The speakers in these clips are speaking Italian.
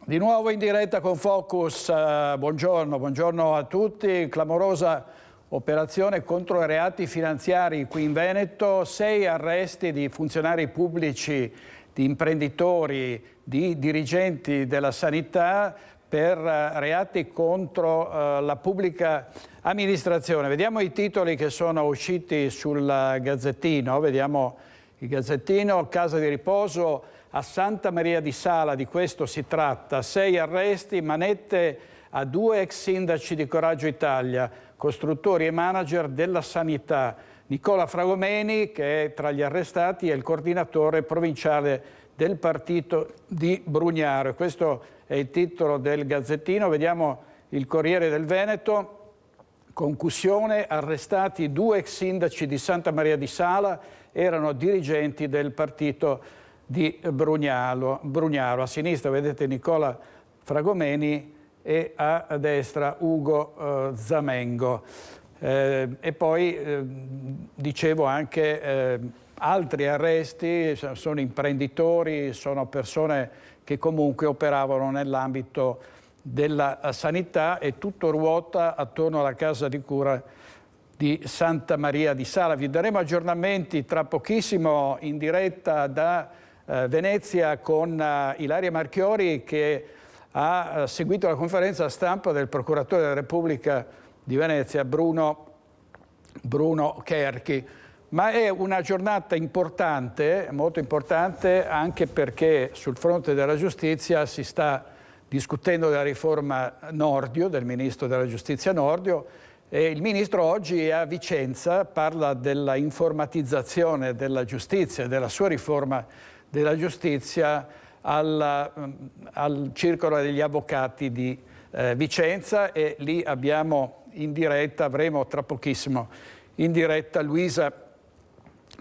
Di nuovo in diretta con Focus, buongiorno a tutti. Clamorosa operazione contro i reati finanziari qui in Veneto, 6 arresti di funzionari pubblici, di imprenditori, di dirigenti della sanità per reati contro la pubblica amministrazione. Vediamo i titoli che sono usciti sul Gazzettino, vediamo il Gazzettino, casa di riposo a Santa Maria di Sala, di questo si tratta, 6 arresti, manette a 2 ex sindaci di Coraggio Italia, costruttori e manager della sanità. Nicola Fragomeni, che è tra gli arrestati, è il coordinatore provinciale del partito di Brugnaro. Questo è il titolo del Gazzettino. Vediamo il Corriere del Veneto. Concussione, arrestati 2 ex sindaci di Santa Maria di Sala, erano dirigenti del partito di Brugnaro. A sinistra vedete Nicola Fragomeni e a destra Ugo Zamengo. E poi dicevo anche altri arresti, sono imprenditori, sono persone che comunque operavano nell'ambito della sanità e tutto ruota attorno alla casa di cura di Santa Maria di Sala. Vi daremo aggiornamenti tra pochissimo in diretta da Venezia con Ilaria Marchiori, che ha seguito la conferenza stampa del procuratore della Repubblica di Venezia Bruno Cherchi. Ma è una giornata importante, molto importante, anche perché sul fronte della giustizia si sta discutendo della riforma Nordio, del ministro della giustizia Nordio, e il ministro oggi è a Vicenza, parla della informatizzazione della giustizia, della sua riforma della giustizia al Circolo degli Avvocati di Vicenza, e lì abbiamo in diretta, avremo tra pochissimo in diretta Luisa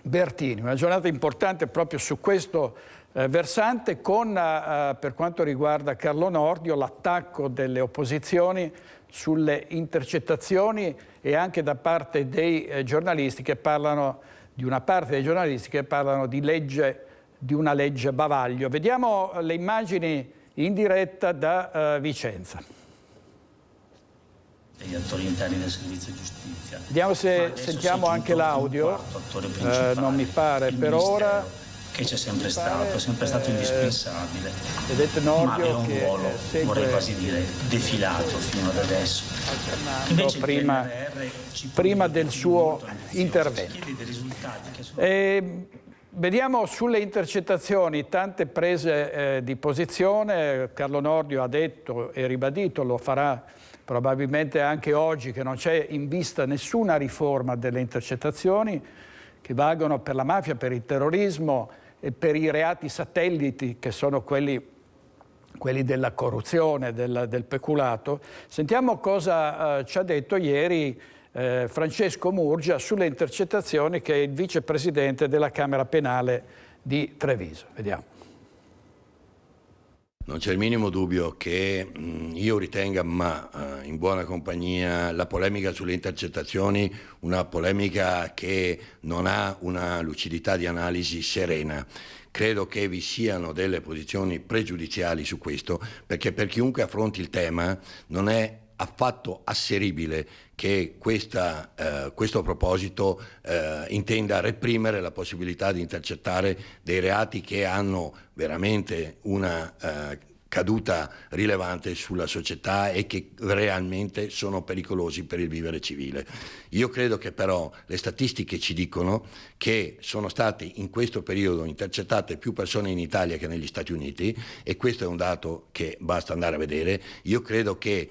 Bertini. Una giornata importante proprio su questo versante con, per quanto riguarda Carlo Nordio, l'attacco delle opposizioni sulle intercettazioni e anche da parte dei giornalisti che parlano, di una parte dei giornalisti che parlano di una legge bavaglio. Vediamo le immagini in diretta da Vicenza. Gli attori interni del servizio giustizia. Vediamo se sentiamo anche l'audio. Non mi pare per ora. Che c'è sempre stato indispensabile. Vedete Nordio, ma è un ruolo, vorrei quasi dire, defilato fino ad adesso. Invece prima del suo intervento. Vediamo sulle intercettazioni tante prese di posizione. Carlo Nordio ha detto e ribadito, lo farà probabilmente anche oggi, che non c'è in vista nessuna riforma delle intercettazioni che valgono per la mafia, per il terrorismo e per i reati satelliti, che sono quelli della corruzione, del peculato. Sentiamo cosa ci ha detto ieri Francesco Murgia sulle intercettazioni, che è il vicepresidente della Camera Penale di Treviso. Vediamo. Non c'è il minimo dubbio che io ritenga, ma in buona compagnia, la polemica sulle intercettazioni una polemica che non ha una lucidità di analisi serena. Credo che vi siano delle posizioni pregiudiziali su questo, perché per chiunque affronti il tema non è affatto asseribile che questo proposito intenda reprimere la possibilità di intercettare dei reati che hanno veramente una caduta rilevante sulla società e che realmente sono pericolosi per il vivere civile. Io credo che però le statistiche ci dicono che sono state in questo periodo intercettate più persone in Italia che negli Stati Uniti, e questo è un dato che basta andare a vedere. Io credo che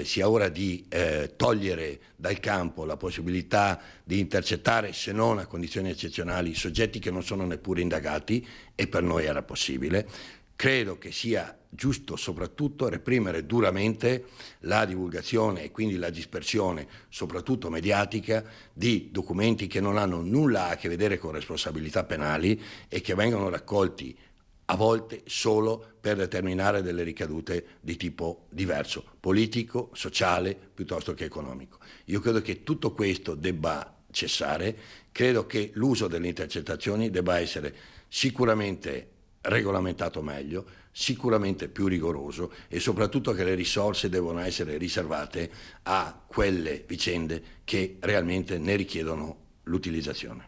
sia ora di togliere dal campo la possibilità di intercettare, se non a condizioni eccezionali, soggetti che non sono neppure indagati, e per noi era possibile. Credo che sia giusto soprattutto reprimere duramente la divulgazione e quindi la dispersione, soprattutto mediatica, di documenti che non hanno nulla a che vedere con responsabilità penali e che vengono raccolti a volte solo per determinare delle ricadute di tipo diverso, politico, sociale, piuttosto che economico. Io credo che tutto questo debba cessare, credo che l'uso delle intercettazioni debba essere sicuramente regolamentato meglio, sicuramente più rigoroso e soprattutto che le risorse devono essere riservate a quelle vicende che realmente ne richiedono l'utilizzazione.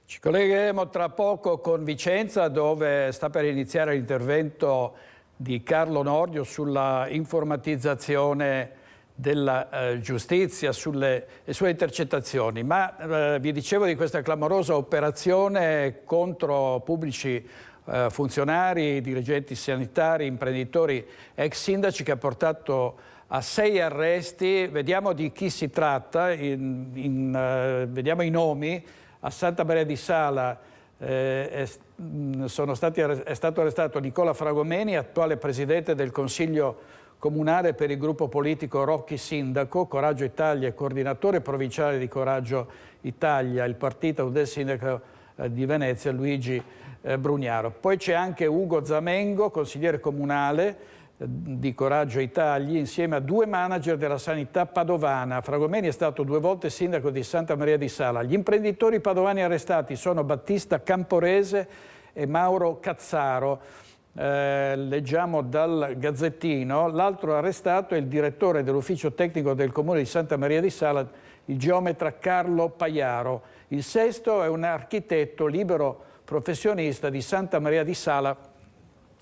Ci collegheremo tra poco con Vicenza, dove sta per iniziare l'intervento di Carlo Nordio sulla informatizzazione della giustizia, sulle sue intercettazioni. Ma vi dicevo di questa clamorosa operazione contro pubblici funzionari, dirigenti sanitari, imprenditori, ex sindaci, che ha portato a 6 arresti. Vediamo di chi si tratta, vediamo i nomi. A Santa Maria di Sala è stato arrestato Nicola Fragomeni, attuale presidente del Consiglio Comunale per il gruppo politico Rocchi Sindaco, Coraggio Italia e coordinatore provinciale di Coraggio Italia, il partito del sindaco di Venezia Luigi Brugnaro. Poi c'è anche Ugo Zamengo, consigliere comunale di Coraggio Italia, insieme a 2 manager della sanità padovana. Fragomeni è stato 2 volte sindaco di Santa Maria di Sala. Gli imprenditori padovani arrestati sono Battista Camporese e Mauro Cazzaro. Leggiamo dal Gazzettino. L'altro arrestato è il direttore dell'ufficio tecnico del comune di Santa Maria di Sala, il geometra Carlo Paiaro. Il sesto è un architetto libero professionista di Santa Maria di Sala,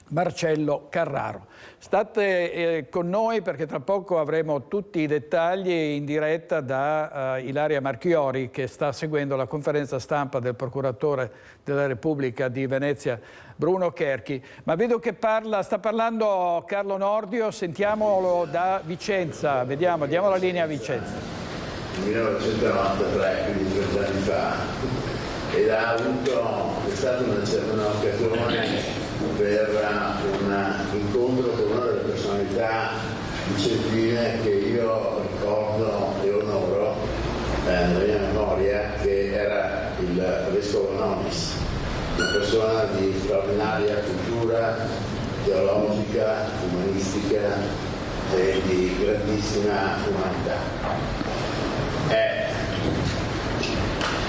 Marcello Carraro. State con noi perché tra poco avremo tutti i dettagli in diretta da Ilaria Marchiori, che sta seguendo la conferenza stampa del procuratore della Repubblica di Venezia Bruno Cherchi. Ma vedo che sta parlando Carlo Nordio, sentiamolo da Vicenza. Vediamo, diamo la linea a Vicenza. 1993, quindi 30 anni fa, ed è stata un'occasione per un incontro con una delle personalità vicentine che io ricordo e onoro nella mia memoria, che era il vescovo Nonis, una persona di straordinaria cultura teologica, umanistica e di grandissima umanità.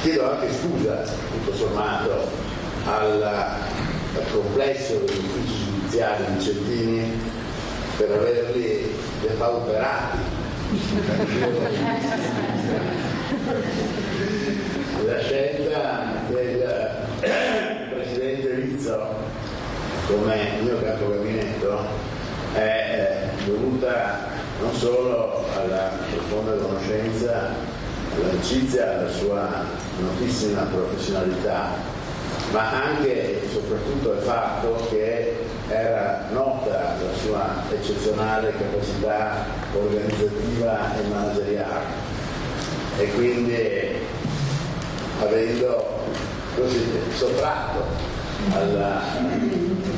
Chiedo anche scusa, tutto sommato, al complesso degli uffici giudiziari vicentini per averli depauperati. La scelta del presidente Rizzo come mio capogabinetto è dovuta non solo alla profonda conoscenza, all'amicizia, alla sua notissima professionalità, ma anche e soprattutto al fatto che era nota la sua eccezionale capacità organizzativa e manageriale, e quindi avendo così sottratto al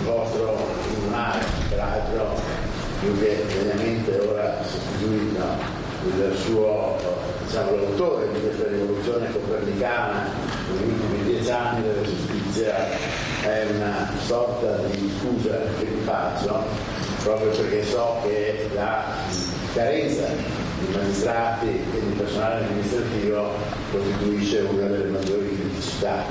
vostro tribunale, peraltro più che degnamente ora sostituito, il suo, l'autore di questa rivoluzione copernicana negli ultimi 10 anni della giustizia, è una sorta di scusa che vi faccio, proprio perché so che la carenza di magistrati e di personale amministrativo costituisce una delle maggiori criticità.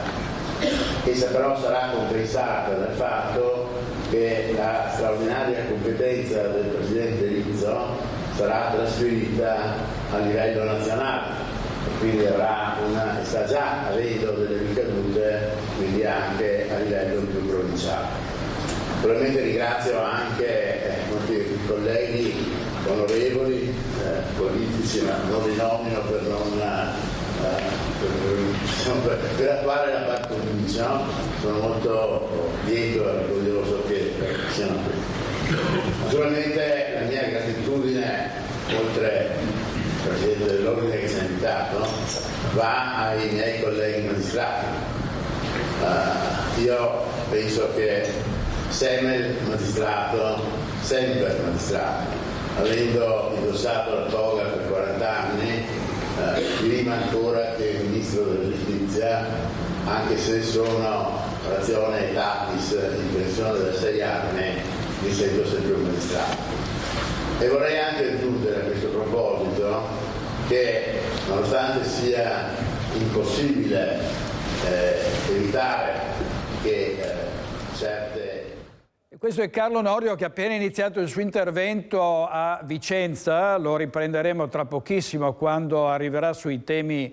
Essa però sarà compensata dal fatto che la straordinaria competenza del Presidente Rizzo sarà trasferita a livello nazionale, e quindi sta già avendo delle ricadute, quindi anche a livello più provinciale. Naturalmente ringrazio anche molti colleghi onorevoli, politici, ma non li nomino per attuare la parte condizione, no? Sono molto lieto e orgoglioso che siano qui. Naturalmente la mia gratitudine, oltre al Presidente dell'Ordine che si è invitato, va ai miei colleghi magistrati. Io penso che Semel magistrato, sempre magistrato, avendo indossato la toga per 40 anni, prima ancora che Ministro della Giustizia, anche se sono razione etatis in pensione da 6 anni, mi sento sempre un magistrato. E vorrei anche aggiungere a questo proposito che, nonostante sia impossibile evitare che certe... Questo è Carlo Nordio che ha appena iniziato il suo intervento a Vicenza, lo riprenderemo tra pochissimo quando arriverà sui temi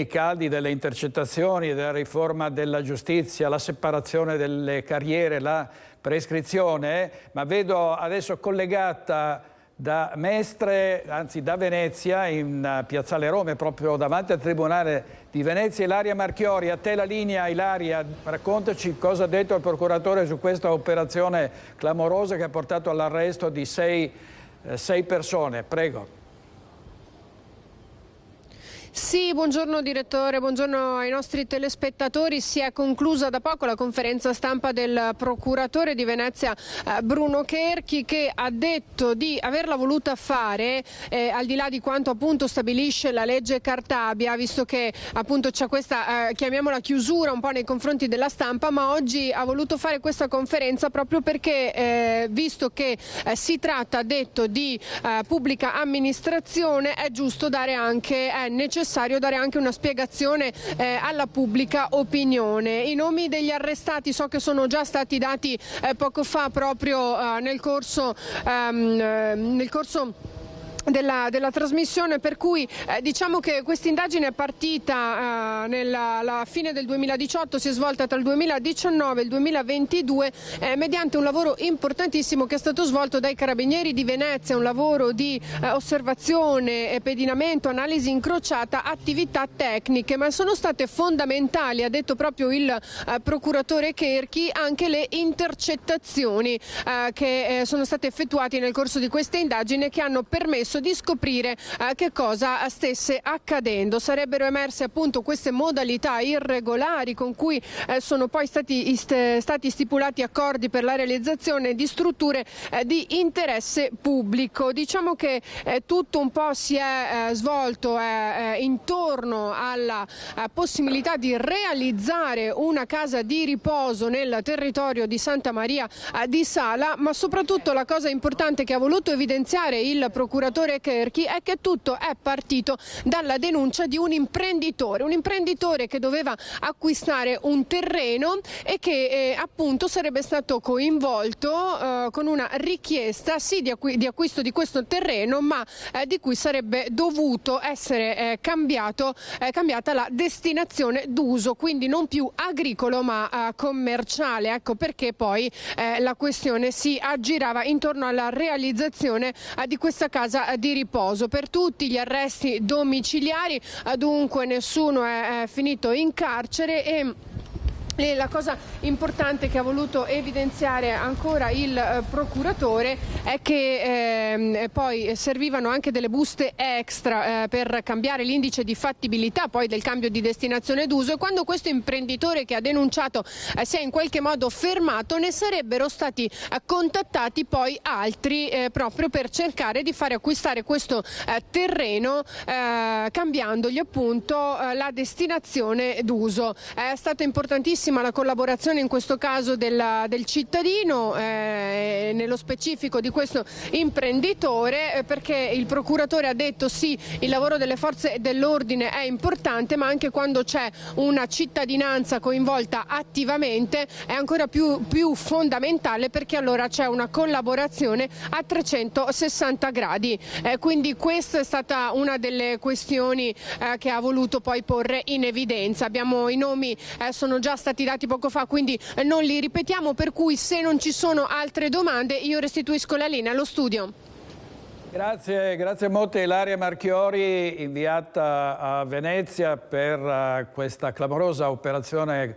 caldi delle intercettazioni, della riforma della giustizia, la separazione delle carriere, la prescrizione, ma vedo adesso collegata da Mestre, anzi da Venezia, in Piazzale Rome, proprio davanti al Tribunale di Venezia, Ilaria Marchiori. A te la linea, Ilaria, raccontaci cosa ha detto il procuratore su questa operazione clamorosa che ha portato all'arresto di sei persone. Prego. Sì, buongiorno direttore, buongiorno ai nostri telespettatori. Si è conclusa da poco la conferenza stampa del procuratore di Venezia Bruno Cherchi, che ha detto di averla voluta fare al di là di quanto appunto stabilisce la legge Cartabia, visto che appunto c'è questa chiamiamola chiusura un po' nei confronti della stampa, ma oggi ha voluto fare questa conferenza proprio perché visto che si tratta, ha detto, di pubblica amministrazione, è giusto dare anche, è necessario dare anche una spiegazione alla pubblica opinione. I nomi degli arrestati so che sono già stati dati poco fa proprio nel corso della trasmissione, per cui diciamo che questa indagine è partita alla fine del 2018, si è svolta tra il 2019 e il 2022 mediante un lavoro importantissimo che è stato svolto dai Carabinieri di Venezia, un lavoro di osservazione, pedinamento, analisi incrociata, attività tecniche, ma sono state fondamentali, ha detto proprio il procuratore Cherchi, anche le intercettazioni che sono state effettuate nel corso di questa indagine, che hanno permesso di scoprire che cosa stesse accadendo. Sarebbero emerse appunto queste modalità irregolari con cui sono poi stati stipulati accordi per la realizzazione di strutture di interesse pubblico. Diciamo che tutto un po' si è svolto intorno alla possibilità di realizzare una casa di riposo nel territorio di Santa Maria di Sala, ma soprattutto la cosa importante che ha voluto evidenziare il procuratore Cherchi è che tutto è partito dalla denuncia di un imprenditore che doveva acquistare un terreno e che appunto sarebbe stato coinvolto con una richiesta sì di acquisto di questo terreno, ma di cui sarebbe dovuto essere cambiata la destinazione d'uso, quindi non più agricolo ma commerciale. Ecco perché poi la questione si aggirava intorno alla realizzazione di questa casa di riposo. Per tutti gli arresti domiciliari, dunque nessuno è finito in carcere e la cosa importante che ha voluto evidenziare ancora il procuratore è che poi servivano anche delle buste extra per cambiare l'indice di fattibilità poi del cambio di destinazione d'uso, e quando questo imprenditore che ha denunciato si è in qualche modo fermato, ne sarebbero stati contattati poi altri proprio per cercare di fare acquistare questo terreno cambiandogli appunto la destinazione d'uso. È stata importantissima la collaborazione in questo caso del cittadino, nello specifico di questo imprenditore, perché il procuratore ha detto sì, il lavoro delle forze dell'ordine è importante, ma anche quando c'è una cittadinanza coinvolta attivamente è ancora più fondamentale, perché allora c'è una collaborazione a 360 gradi. Quindi questa è stata una delle questioni che ha voluto poi porre in evidenza. I nomi sono già stati dati poco fa, quindi non li ripetiamo, per cui se non ci sono altre domande io restituisco la linea allo studio. Grazie molto Ilaria Marchiori, inviata a Venezia per questa clamorosa operazione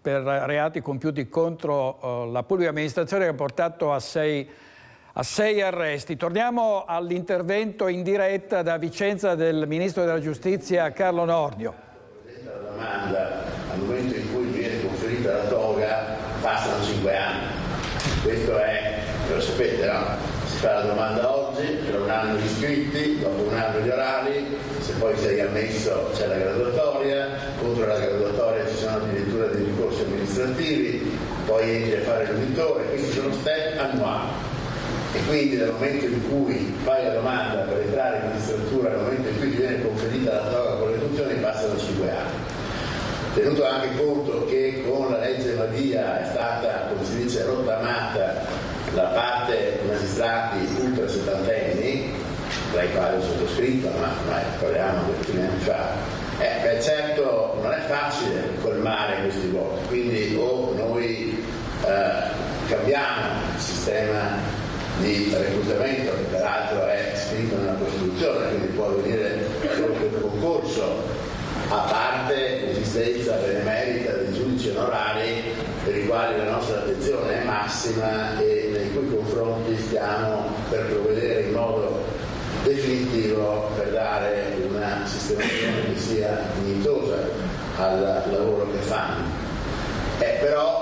per reati compiuti contro la pubblica amministrazione che ha portato a sei arresti. Torniamo all'intervento in diretta da Vicenza del Ministro della Giustizia Carlo Nordio. La domanda, al momento in cui viene conferita la toga, passano 5 anni. Questo è, lo sapete, no? Si fa la domanda oggi, per un anno di iscritti, dopo un anno di orali, se poi sei ammesso c'è la graduatoria, contro la graduatoria ci sono addirittura dei ricorsi amministrativi, poi entri a fare l'uditore, questi sono step annuali. E quindi dal momento in cui fai la domanda per entrare in magistratura, dal momento in cui ti viene conferita la toga con le funzioni, passano 5 anni. tenuto anche conto che con la legge Madia è stata, come si dice, rottamata la parte magistrati ultra settantenni, tra i quali ho sottoscritto, ma parliamo di alcuni anni fa. Certo non è facile colmare questi vuoti, quindi o noi cambiamo il sistema di reclutamento, che peraltro è scritto nella Costituzione, quindi può avvenire solo per concorso, a parte l'esistenza benemerita dei giudici onorari, per i quali la nostra attenzione è massima e nei cui confronti stiamo per provvedere in modo definitivo per dare una sistemazione che sia dignitosa al lavoro che fanno. Però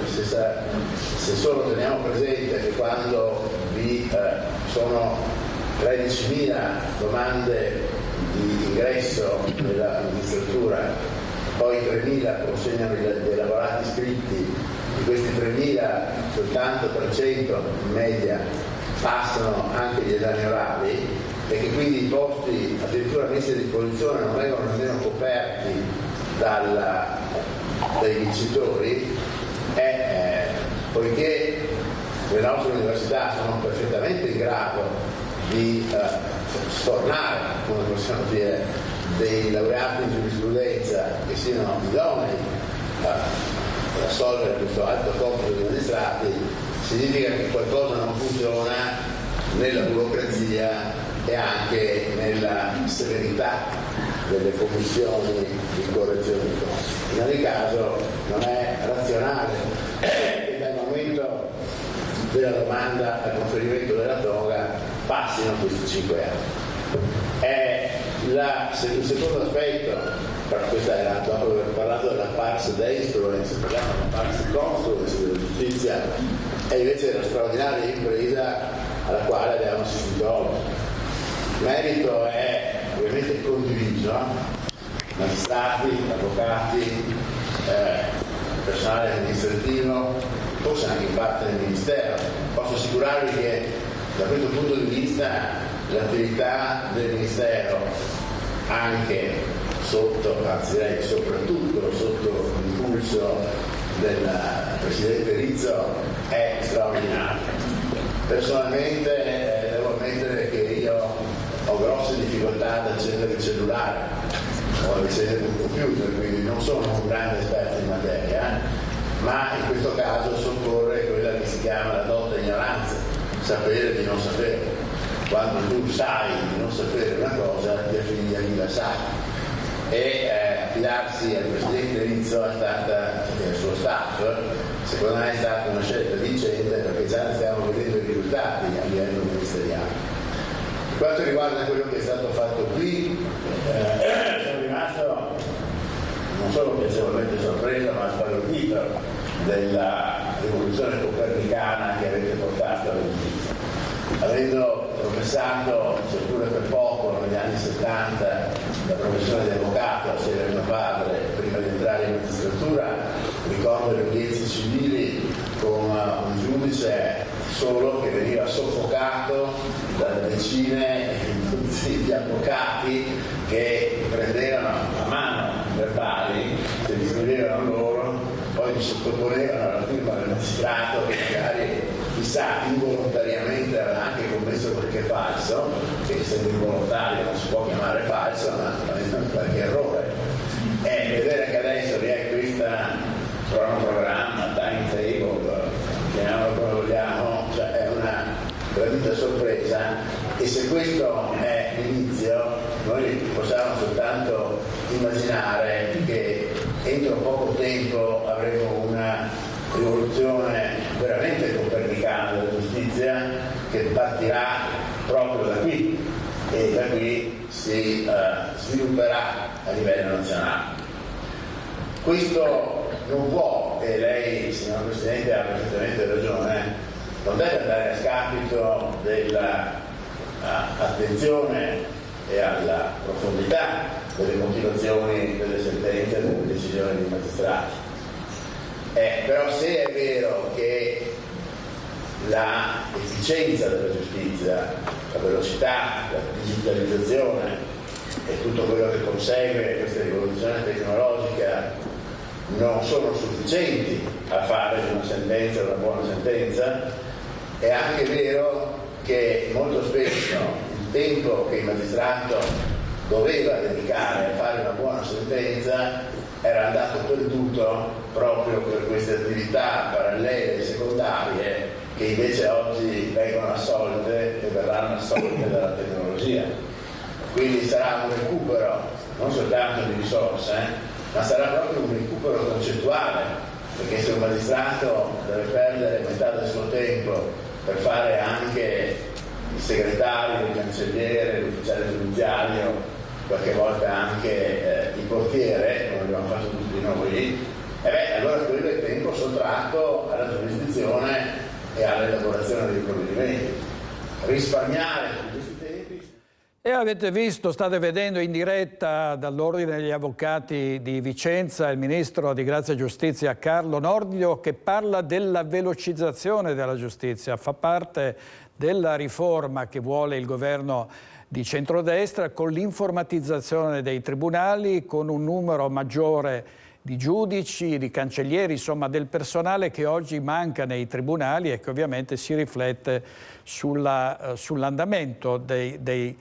se solo teniamo presente che quando vi sono 13.000 domande di ingresso nella magistratura, poi 3.000 consegnano dei lavorati iscritti, di questi 3.000 soltanto 300 in media passano anche gli esami orali e che quindi i posti addirittura messi a disposizione non vengono nemmeno coperti dai vincitori, poiché le nostre università sono perfettamente in grado di sfornare, come possiamo dire, dei laureati in giurisprudenza che siano idonei ad assolvere questo alto compito di magistrati, significa che qualcosa non funziona nella burocrazia e anche nella severità delle commissioni di correzione di conti. In ogni caso non è razionale che dal momento della domanda al conferimento della toga passino questi 5 anni. Il secondo aspetto, questa era dopo aver parlato della pars destruens, parliamo della pars construens della giustizia, e invece la straordinaria impresa alla quale abbiamo assistito oggi. Il merito è ovviamente condiviso, magistrati, avvocati, personale amministrativo, forse anche in parte del Ministero. Posso assicurarvi che da questo punto di vista l'attività del Ministero, anche anzi direi soprattutto sotto l'impulso del Presidente Rizzo, è straordinaria. Personalmente devo ammettere che io ho grosse difficoltà ad accendere il cellulare o ad accendere un computer, quindi non sono un grande esperto in materia, ma in questo caso soccorre quella che si chiama la dotta ignoranza, sapere di non sapere. Quando tu sai di non sapere una cosa, ti affidi a chi la sa. E affidarsi al Presidente Rizzo è stata, e al suo staff, secondo me è stata una scelta vincente, perché già ne stiamo vedendo i risultati a livello ministeriale. Per quanto riguarda quello che è stato fatto qui, sono rimasto non solo piacevolmente sorpreso, ma sbalordito della rivoluzione copernicana che avete portato alla giustizia. Avendo professato, seppure per poco, negli anni 70, la professione di avvocato assieme a mio padre, prima di entrare in magistratura, ricordo le udienze civili con un giudice solo che veniva soffocato da decine di avvocati che prendevano a mano i verbali, se li scrivevano loro, poi li sottoponevano alla firma del magistrato che magari, chissà, involontariamente aveva anche commesso qualche falso, che essendo involontario non si può chiamare falso, ma qualche errore. E vedere che adesso vi è questa cronoprogramma, timetable, chiamiamolo come vogliamo, cioè è una gradita sorpresa, e se questo è l'inizio, noi possiamo soltanto immaginare che entro poco tempo avremo una rivoluzione veramente copernicana della giustizia che partirà proprio da qui e da qui si svilupperà a livello nazionale. Questo non può, e lei, signor Presidente, ha perfettamente ragione, non deve andare a scapito dell'attenzione e alla profondità delle motivazioni delle sentenze e delle decisioni dei magistrati. Però se è vero che l'efficienza della giustizia, la velocità, la digitalizzazione e tutto quello che consegue questa rivoluzione tecnologica non sono sufficienti a fare una sentenza una buona sentenza. È anche vero che molto spesso il tempo che il magistrato doveva dedicare a fare una buona sentenza era andato perduto proprio per queste attività parallele e secondarie che invece oggi vengono assolte e verranno assolte dalla tecnologia. Quindi sarà un recupero non soltanto di risorse, ma sarà proprio un recupero concettuale, perché se un magistrato deve perdere metà del suo tempo per fare anche il segretario, il cancelliere, l'ufficiale giudiziario, qualche volta anche il portiere, come abbiamo fatto tutti noi, allora quello è tempo sottratto alla giurisdizione e all'elaborazione dei provvedimenti. Risparmiare su questi tempi. E avete visto, state vedendo in diretta dall'Ordine degli Avvocati di Vicenza il Ministro di Grazia e Giustizia Carlo Nordio che parla della velocizzazione della giustizia, fa parte della riforma che vuole il governo di centrodestra con l'informatizzazione dei tribunali, con un numero maggiore di giudici, di cancellieri, insomma del personale che oggi manca nei tribunali e che ovviamente si riflette sull'andamento dei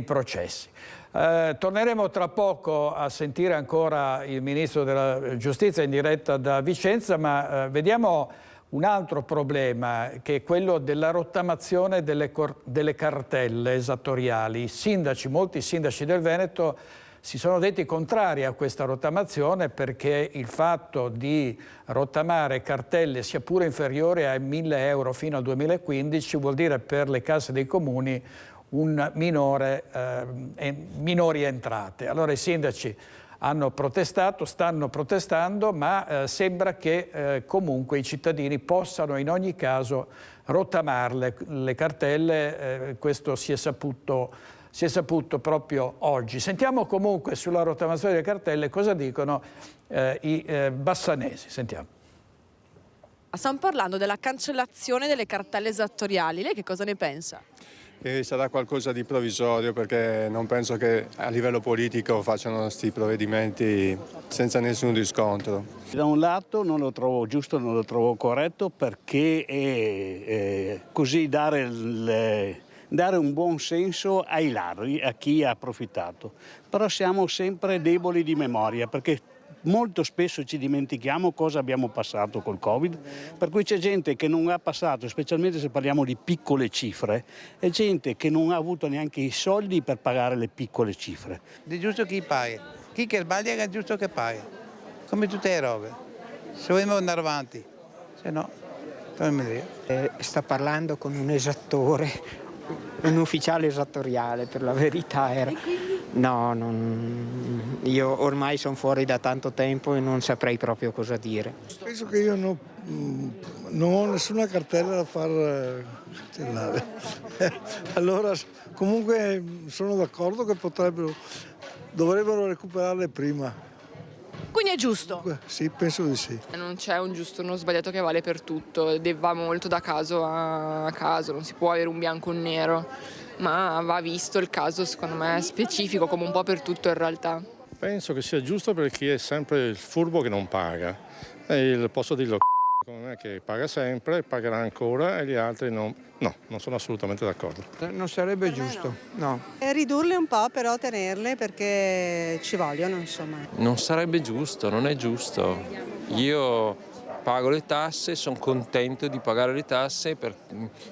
processi. Torneremo tra poco a sentire ancora il Ministro della Giustizia in diretta da Vicenza, ma vediamo un altro problema che è quello della rottamazione delle cartelle esattoriali. I sindaci, molti sindaci del Veneto si sono detti contrari a questa rottamazione perché il fatto di rottamare cartelle sia pure inferiore ai 1.000 euro fino al 2015 vuol dire per le casse dei comuni minori entrate. Allora i sindaci hanno protestato, stanno protestando, ma sembra che comunque i cittadini possano in ogni caso rottamarle le cartelle, questo si è saputo proprio oggi. Sentiamo comunque sulla rottamazione delle cartelle cosa dicono i bassanesi. Sentiamo. Stiamo parlando della cancellazione delle cartelle esattoriali. Lei che cosa ne pensa? Che sarà qualcosa di provvisorio perché non penso che a livello politico facciano questi provvedimenti senza nessun riscontro. Da un lato non lo trovo giusto, non lo trovo corretto perché così dare un buon senso ai ladri, a chi ha approfittato. Però siamo sempre deboli di memoria perché molto spesso ci dimentichiamo cosa abbiamo passato col Covid, per cui c'è gente che non ha passato, specialmente se parliamo di piccole cifre, e gente che non ha avuto neanche i soldi per pagare le piccole cifre. È giusto chi paga, chi che sbaglia è giusto che paga, come tutte le robe, se vogliamo andare avanti, se no, sta parlando con un esattore, un ufficiale esattoriale per la verità era. No, io ormai sono fuori da tanto tempo e non saprei proprio cosa dire. Penso che io non ho nessuna cartella da far cancellare. Allora comunque sono d'accordo che dovrebbero recuperarle prima. Quindi è giusto? Sì, penso di sì. Non c'è un giusto o uno sbagliato che vale per tutto, va molto da caso a caso, non si può avere un bianco o un nero, ma va visto il caso secondo me specifico come un po' per tutto in realtà. Penso che sia giusto per chi è sempre il furbo che non paga, e posso dirlo come me che paga sempre, pagherà ancora e gli altri no, non sono assolutamente d'accordo. Non sarebbe giusto, no. Ridurle un po' però tenerle perché ci vogliono insomma. Non sarebbe giusto, non è giusto. Io pago le tasse, sono contento di pagare le tasse,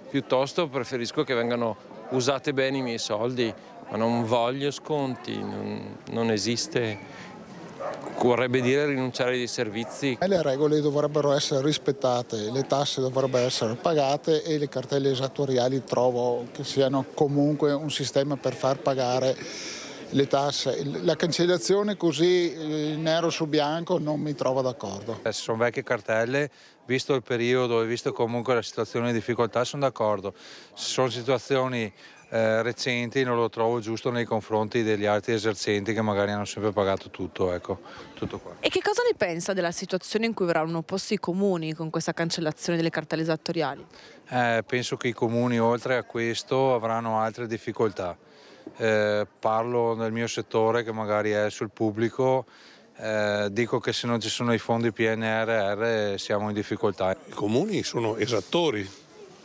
piuttosto preferisco che vengano usate bene i miei soldi, ma non voglio sconti, non esiste. Vorrebbe dire rinunciare ai servizi. Le regole dovrebbero essere rispettate, le tasse dovrebbero essere pagate e le cartelle esattoriali trovo che siano comunque un sistema per far pagare le tasse. La cancellazione così nero su bianco non mi trovo d'accordo. Se sono vecchie cartelle, visto il periodo e visto comunque la situazione di difficoltà, sono d'accordo. Se sono situazioni recenti non lo trovo giusto nei confronti degli altri esercenti che magari hanno sempre pagato tutto, ecco, tutto qua. E che cosa ne pensa della situazione in cui verranno opposti i comuni con questa cancellazione delle cartelle esattoriali? Penso che i comuni oltre a questo avranno altre difficoltà. parlo del mio settore che magari è sul pubblico, dico che se non ci sono i fondi PNRR siamo in difficoltà. I comuni sono esattori,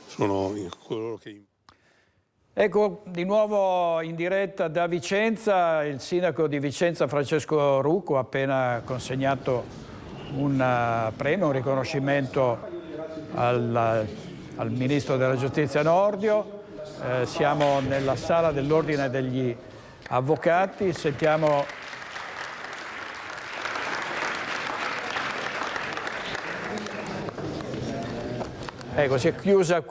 sono coloro che... Ecco, di nuovo in diretta da Vicenza, il sindaco di Vicenza Francesco Rucco ha appena consegnato un premio, un riconoscimento al Ministro della Giustizia Nordio. Siamo nella sala dell'Ordine degli Avvocati, sentiamo... Ecco, si è chiuso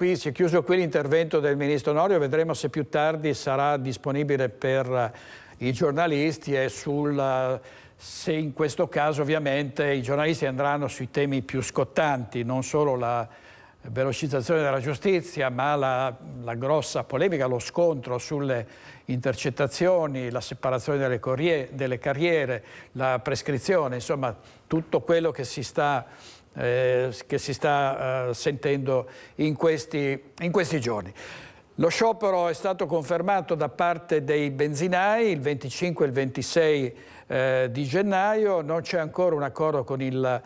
qui l'intervento del Ministro Nordio, vedremo se più tardi sarà disponibile per i giornalisti e se in questo caso ovviamente i giornalisti andranno sui temi più scottanti, non solo la velocizzazione della giustizia, ma la grossa polemica, lo scontro sulle intercettazioni, la separazione delle carriere, la prescrizione, insomma tutto quello che si sta sentendo in questi giorni. Lo sciopero è stato confermato da parte dei benzinai il 25 e il 26 di gennaio, non c'è ancora un accordo con il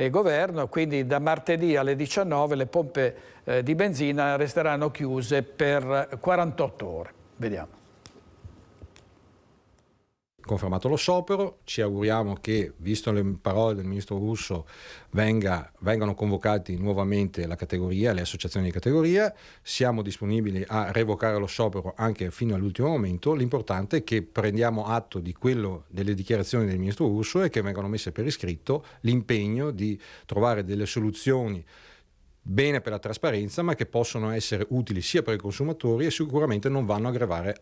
governo, quindi da martedì alle 19 le pompe di benzina resteranno chiuse per 48 ore. Vediamo. Confermato lo sciopero, ci auguriamo che, visto le parole del ministro Russo, vengano convocati nuovamente la categoria, le associazioni di categoria. Siamo disponibili a revocare lo sciopero anche fino all'ultimo momento. L'importante è che prendiamo atto di delle dichiarazioni del ministro Russo e che vengano messe per iscritto l'impegno di trovare delle soluzioni bene per la trasparenza, ma che possono essere utili sia per i consumatori e sicuramente non vanno a aggravare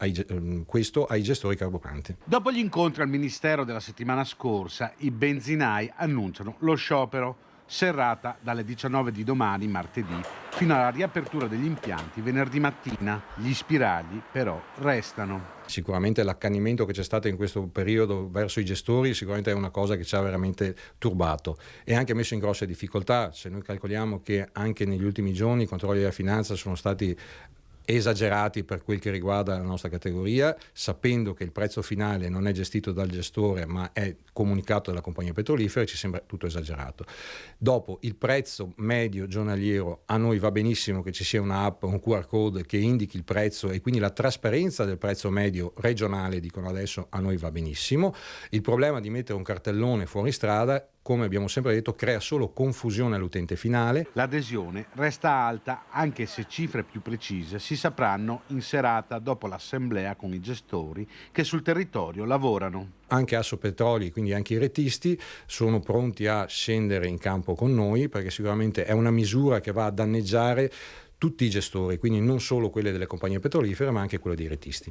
questo ai gestori carburanti. Dopo gli incontri al Ministero della settimana scorsa, i benzinai annunciano lo sciopero, serrata dalle 19 di domani, martedì, fino alla riapertura degli impianti venerdì mattina. Gli spiragli però restano. Sicuramente l'accanimento che c'è stato in questo periodo verso i gestori sicuramente è una cosa che ci ha veramente turbato e anche messo in grosse difficoltà. Se noi calcoliamo che anche negli ultimi giorni i controlli della finanza sono stati esagerati per quel che riguarda la nostra categoria, sapendo che il prezzo finale non è gestito dal gestore ma è comunicato dalla compagnia petrolifera, ci sembra tutto esagerato. Dopo, il prezzo medio giornaliero, a noi va benissimo che ci sia un'app, un QR code che indichi il prezzo e quindi la trasparenza del prezzo medio regionale, dicono adesso, a noi va benissimo. Il problema di mettere un cartellone fuori strada, come abbiamo sempre detto, crea solo confusione all'utente finale. L'adesione resta alta, anche se cifre più precise si sapranno in serata dopo l'assemblea con i gestori che sul territorio lavorano. Anche Assopetroli, quindi anche i rettisti, sono pronti a scendere in campo con noi, perché sicuramente è una misura che va a danneggiare tutti i gestori, quindi non solo quelle delle compagnie petrolifere, ma anche quelle dei rettisti.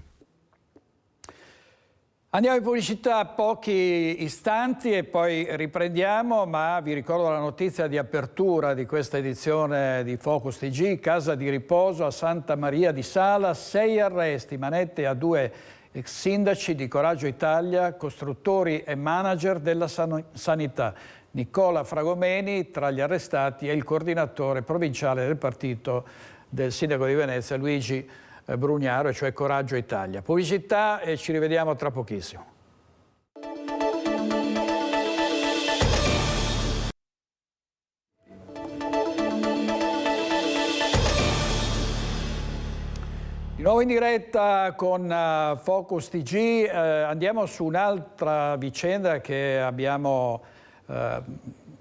Andiamo in pubblicità pochi istanti e poi riprendiamo, ma vi ricordo la notizia di apertura di questa edizione di Focus TG, casa di riposo a Santa Maria di Sala, 6 arresti, manette a 2 ex sindaci di Coraggio Italia, costruttori e manager della sanità. Nicola Fragomeni tra gli arrestati e il coordinatore provinciale del partito del sindaco di Venezia, Luigi Brugnaro, cioè Coraggio Italia. Pubblicità e ci rivediamo tra pochissimo. Di nuovo in diretta con Focus TG, andiamo su un'altra vicenda che abbiamo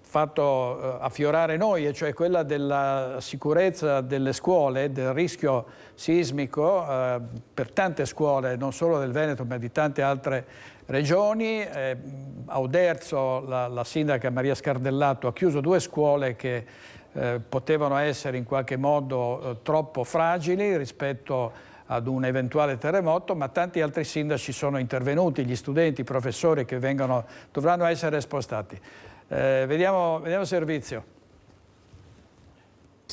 fatto affiorare noi, e cioè quella della sicurezza delle scuole, del rischio sismico per tante scuole, non solo del Veneto ma di tante altre regioni. A Oderzo la sindaca Maria Scardellato ha chiuso 2 scuole che potevano essere in qualche modo troppo fragili rispetto ad un eventuale terremoto, ma tanti altri sindaci sono intervenuti, gli studenti, i professori che dovranno essere spostati. Vediamo servizio.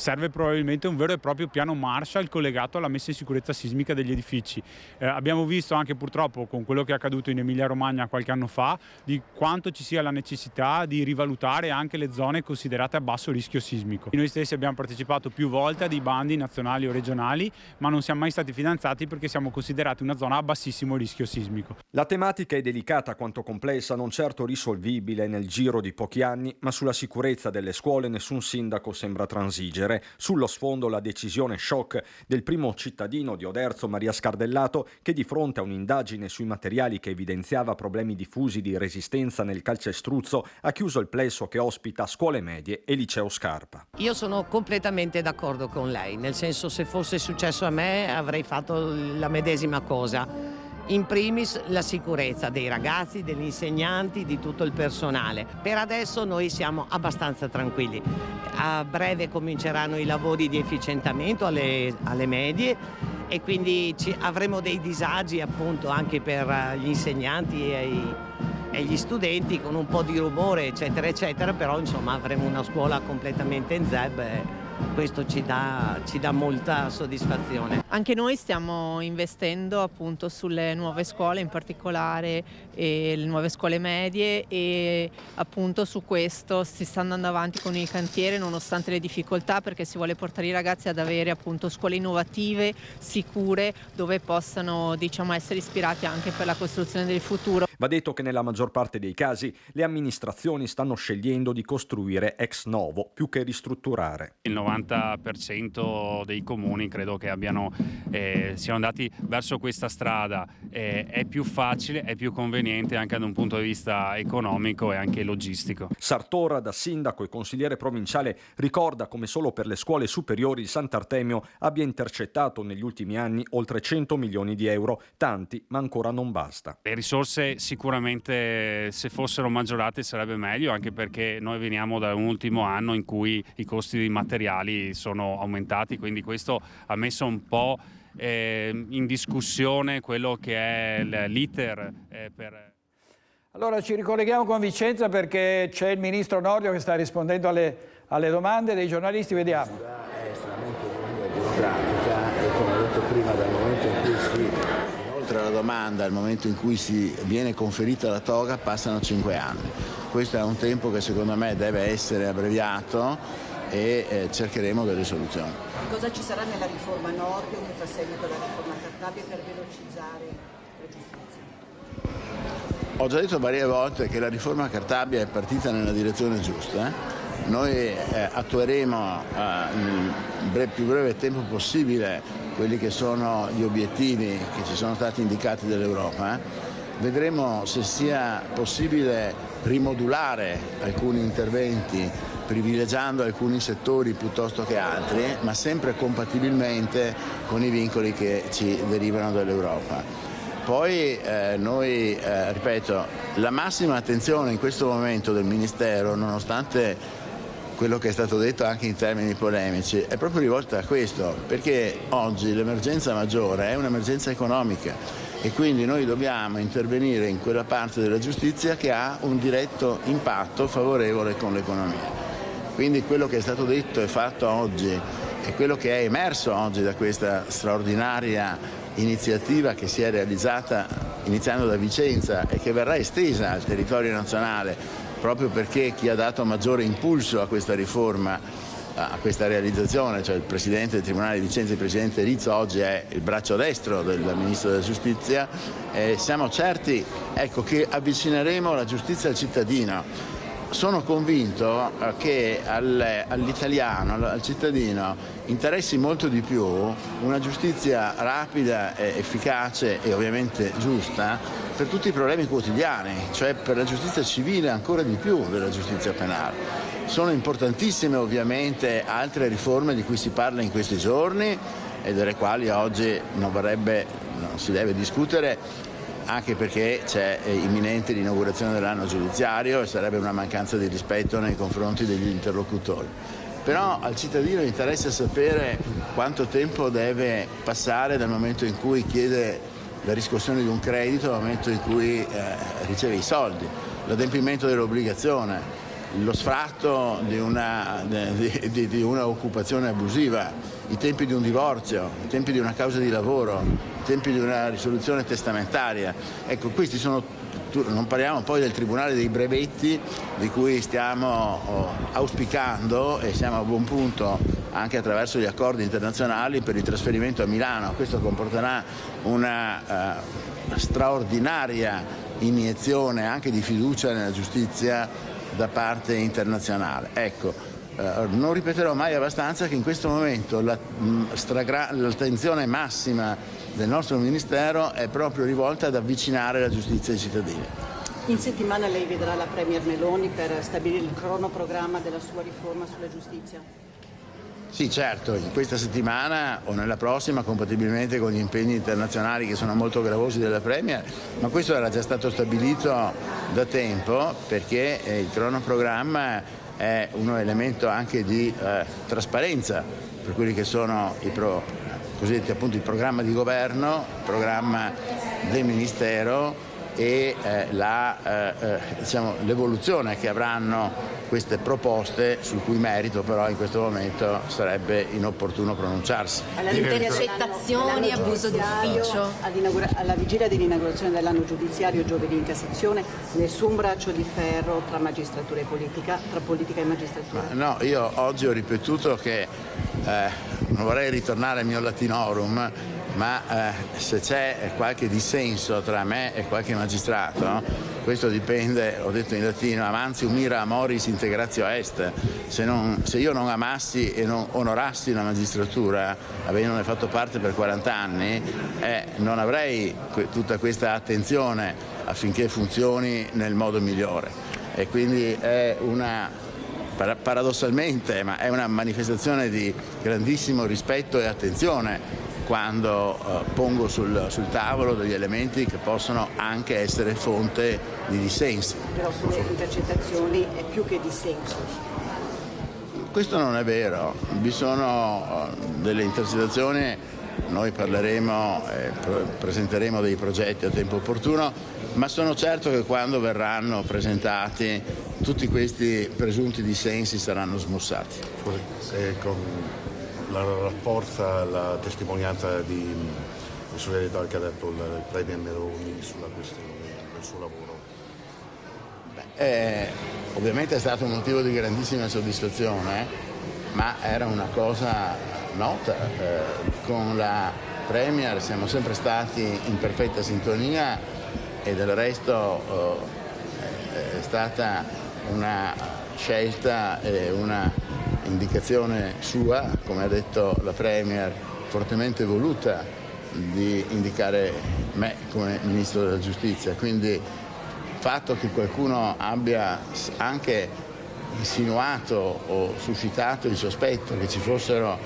Serve probabilmente un vero e proprio piano Marshall collegato alla messa in sicurezza sismica degli edifici. Abbiamo visto anche purtroppo con quello che è accaduto in Emilia-Romagna qualche anno fa di quanto ci sia la necessità di rivalutare anche le zone considerate a basso rischio sismico. Noi stessi abbiamo partecipato più volte a dei bandi nazionali o regionali, ma non siamo mai stati finanziati perché siamo considerati una zona a bassissimo rischio sismico. La tematica è delicata quanto complessa, non certo risolvibile nel giro di pochi anni, ma sulla sicurezza delle scuole nessun sindaco sembra transigere. Sullo sfondo la decisione shock del primo cittadino di Oderzo, Maria Scardellato, che di fronte a un'indagine sui materiali che evidenziava problemi diffusi di resistenza nel calcestruzzo ha chiuso il plesso che ospita scuole medie e liceo Scarpa. Io sono completamente d'accordo con lei, nel senso, se fosse successo a me avrei fatto la medesima cosa. In primis la sicurezza dei ragazzi, degli insegnanti, di tutto il personale. Per adesso noi siamo abbastanza tranquilli. A breve cominceranno i lavori di efficientamento alle medie e quindi avremo dei disagi appunto anche per gli insegnanti e gli studenti, con un po' di rumore eccetera eccetera, però insomma avremo una scuola completamente in zeb. Questo ci dà molta soddisfazione. Anche noi stiamo investendo appunto sulle nuove scuole, in particolare le nuove scuole medie, e appunto su questo si sta andando avanti con il cantiere nonostante le difficoltà, perché si vuole portare i ragazzi ad avere appunto scuole innovative, sicure, dove possano essere ispirati anche per la costruzione del futuro. Va detto che nella maggior parte dei casi le amministrazioni stanno scegliendo di costruire ex novo più che ristrutturare. Il 90% dei comuni credo che siano andati verso questa strada. È più facile, è più conveniente anche da un punto di vista economico e anche logistico. Sartora, da sindaco e consigliere provinciale, ricorda come solo per le scuole superiori il Sant'Artemio abbia intercettato negli ultimi anni oltre 100 milioni di euro, tanti ma ancora non basta. Le risorse sicuramente, se fossero maggiorate, sarebbe meglio, anche perché noi veniamo da un ultimo anno in cui i costi dei materiali sono aumentati, quindi questo ha messo un po' in discussione quello che è l'iter per... Allora ci ricolleghiamo con Vicenza perché c'è il ministro Nordio che sta rispondendo alle domande dei giornalisti, vediamo. È estremamente lunga e burocratica e, come ho detto prima, dal momento in cui oltre alla domanda, al momento in cui si viene conferita la toga, passano 5 anni. Questo è un tempo che secondo me deve essere abbreviato e cercheremo delle soluzioni. Cosa ci sarà nella riforma Nordio che fa seguito alla riforma Cartabia per velocizzare la giustizia? Ho già detto varie volte che la riforma Cartabia è partita nella direzione giusta. Noi attueremo nel più breve tempo possibile quelli che sono gli obiettivi che ci sono stati indicati dall'Europa. Vedremo se sia possibile rimodulare alcuni interventi privilegiando alcuni settori piuttosto che altri, ma sempre compatibilmente con i vincoli che ci derivano dall'Europa. Poi noi, ripeto, la massima attenzione in questo momento del Ministero, nonostante quello che è stato detto anche in termini polemici, è proprio rivolta a questo, perché oggi l'emergenza maggiore è un'emergenza economica e quindi noi dobbiamo intervenire in quella parte della giustizia che ha un diretto impatto favorevole con l'economia. Quindi quello che è stato detto e fatto oggi e quello che è emerso oggi da questa straordinaria iniziativa che si è realizzata iniziando da Vicenza e che verrà estesa al territorio nazionale proprio perché chi ha dato maggiore impulso a questa riforma, a questa realizzazione, cioè il Presidente del Tribunale di Vicenza, il Presidente Rizzo, oggi è il braccio destro del Ministro della Giustizia, siamo certi che avvicineremo la giustizia al cittadino. Sono convinto che all'italiano, al cittadino, interessi molto di più una giustizia rapida, efficace e ovviamente giusta per tutti i problemi quotidiani, cioè per la giustizia civile ancora di più della giustizia penale. Sono importantissime ovviamente altre riforme di cui si parla in questi giorni e delle quali oggi non si deve discutere, anche perché c'è imminente l'inaugurazione dell'anno giudiziario e sarebbe una mancanza di rispetto nei confronti degli interlocutori. Però al cittadino interessa sapere quanto tempo deve passare dal momento in cui chiede la riscossione di un credito al momento in cui riceve i soldi, l'adempimento dell'obbligazione. lo sfratto di una occupazione abusiva, i tempi di un divorzio, i tempi di una causa di lavoro, i tempi di una risoluzione testamentaria. Ecco, questi sono, non parliamo poi del Tribunale dei brevetti di cui stiamo auspicando e siamo a buon punto anche attraverso gli accordi internazionali per il trasferimento a Milano. Questo comporterà una straordinaria iniezione anche di fiducia nella giustizia da parte internazionale. Ecco, non ripeterò mai abbastanza che in questo momento l'attenzione massima del nostro Ministero è proprio rivolta ad avvicinare la giustizia ai cittadini. In settimana lei vedrà la Premier Meloni per stabilire il cronoprogramma della sua riforma sulla giustizia? Sì, certo, in questa settimana o nella prossima, compatibilmente con gli impegni internazionali che sono molto gravosi della Premier, ma questo era già stato stabilito da tempo, perché il cronoprogramma è un elemento anche di trasparenza per quelli che sono i cosiddetti appunto il programma di governo, il programma del Ministero e l'evoluzione che avranno queste proposte, sul cui merito però in questo momento sarebbe inopportuno pronunciarsi. Intercettazioni e abuso d'ufficio. Alla vigilia dell'inaugurazione dell'anno giudiziario giovedì in Cassazione, nessun braccio di ferro tra magistratura e politica, tra politica e magistratura? No, io oggi ho ripetuto che non vorrei ritornare al mio latinorum, ma se c'è qualche dissenso tra me e qualche magistrato, questo dipende, ho detto in latino, amantium mira amoris integratio est. Se io non amassi e non onorassi la magistratura, avendone fatto parte per 40 anni, non avrei tutta questa attenzione affinché funzioni nel modo migliore. E quindi è paradossalmente, ma è una manifestazione di grandissimo rispetto e attenzione quando pongo sul tavolo degli elementi che possono anche essere fonte di dissensi. Però sulle intercettazioni è più che dissenso. Questo non è vero, vi sono delle intercettazioni, noi parleremo, presenteremo dei progetti a tempo opportuno, ma sono certo che quando verranno presentati tutti questi presunti dissensi saranno smussati. La rafforza la testimonianza di solidarietà che ha detto il Premier Meloni sulla questione del suo lavoro? Ovviamente è stato un motivo di grandissima soddisfazione, ma era una cosa nota. Con la Premier siamo sempre stati in perfetta sintonia e del resto è stata una scelta e una indicazione sua, come ha detto la Premier, fortemente voluta, di indicare me come Ministro della Giustizia. Quindi il fatto che qualcuno abbia anche insinuato o suscitato il sospetto che ci fossero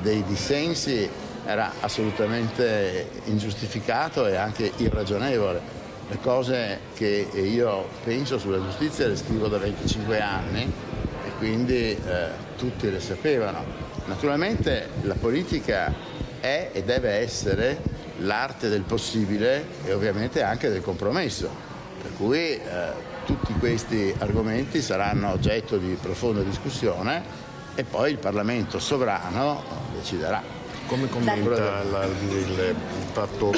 dei dissensi era assolutamente ingiustificato e anche irragionevole. Le cose che io penso sulla giustizia le scrivo da 25 anni e quindi tutti le sapevano. Naturalmente la politica è e deve essere l'arte del possibile e ovviamente anche del compromesso, per cui tutti questi argomenti saranno oggetto di profonda discussione e poi il Parlamento sovrano deciderà. Come commenta il fatto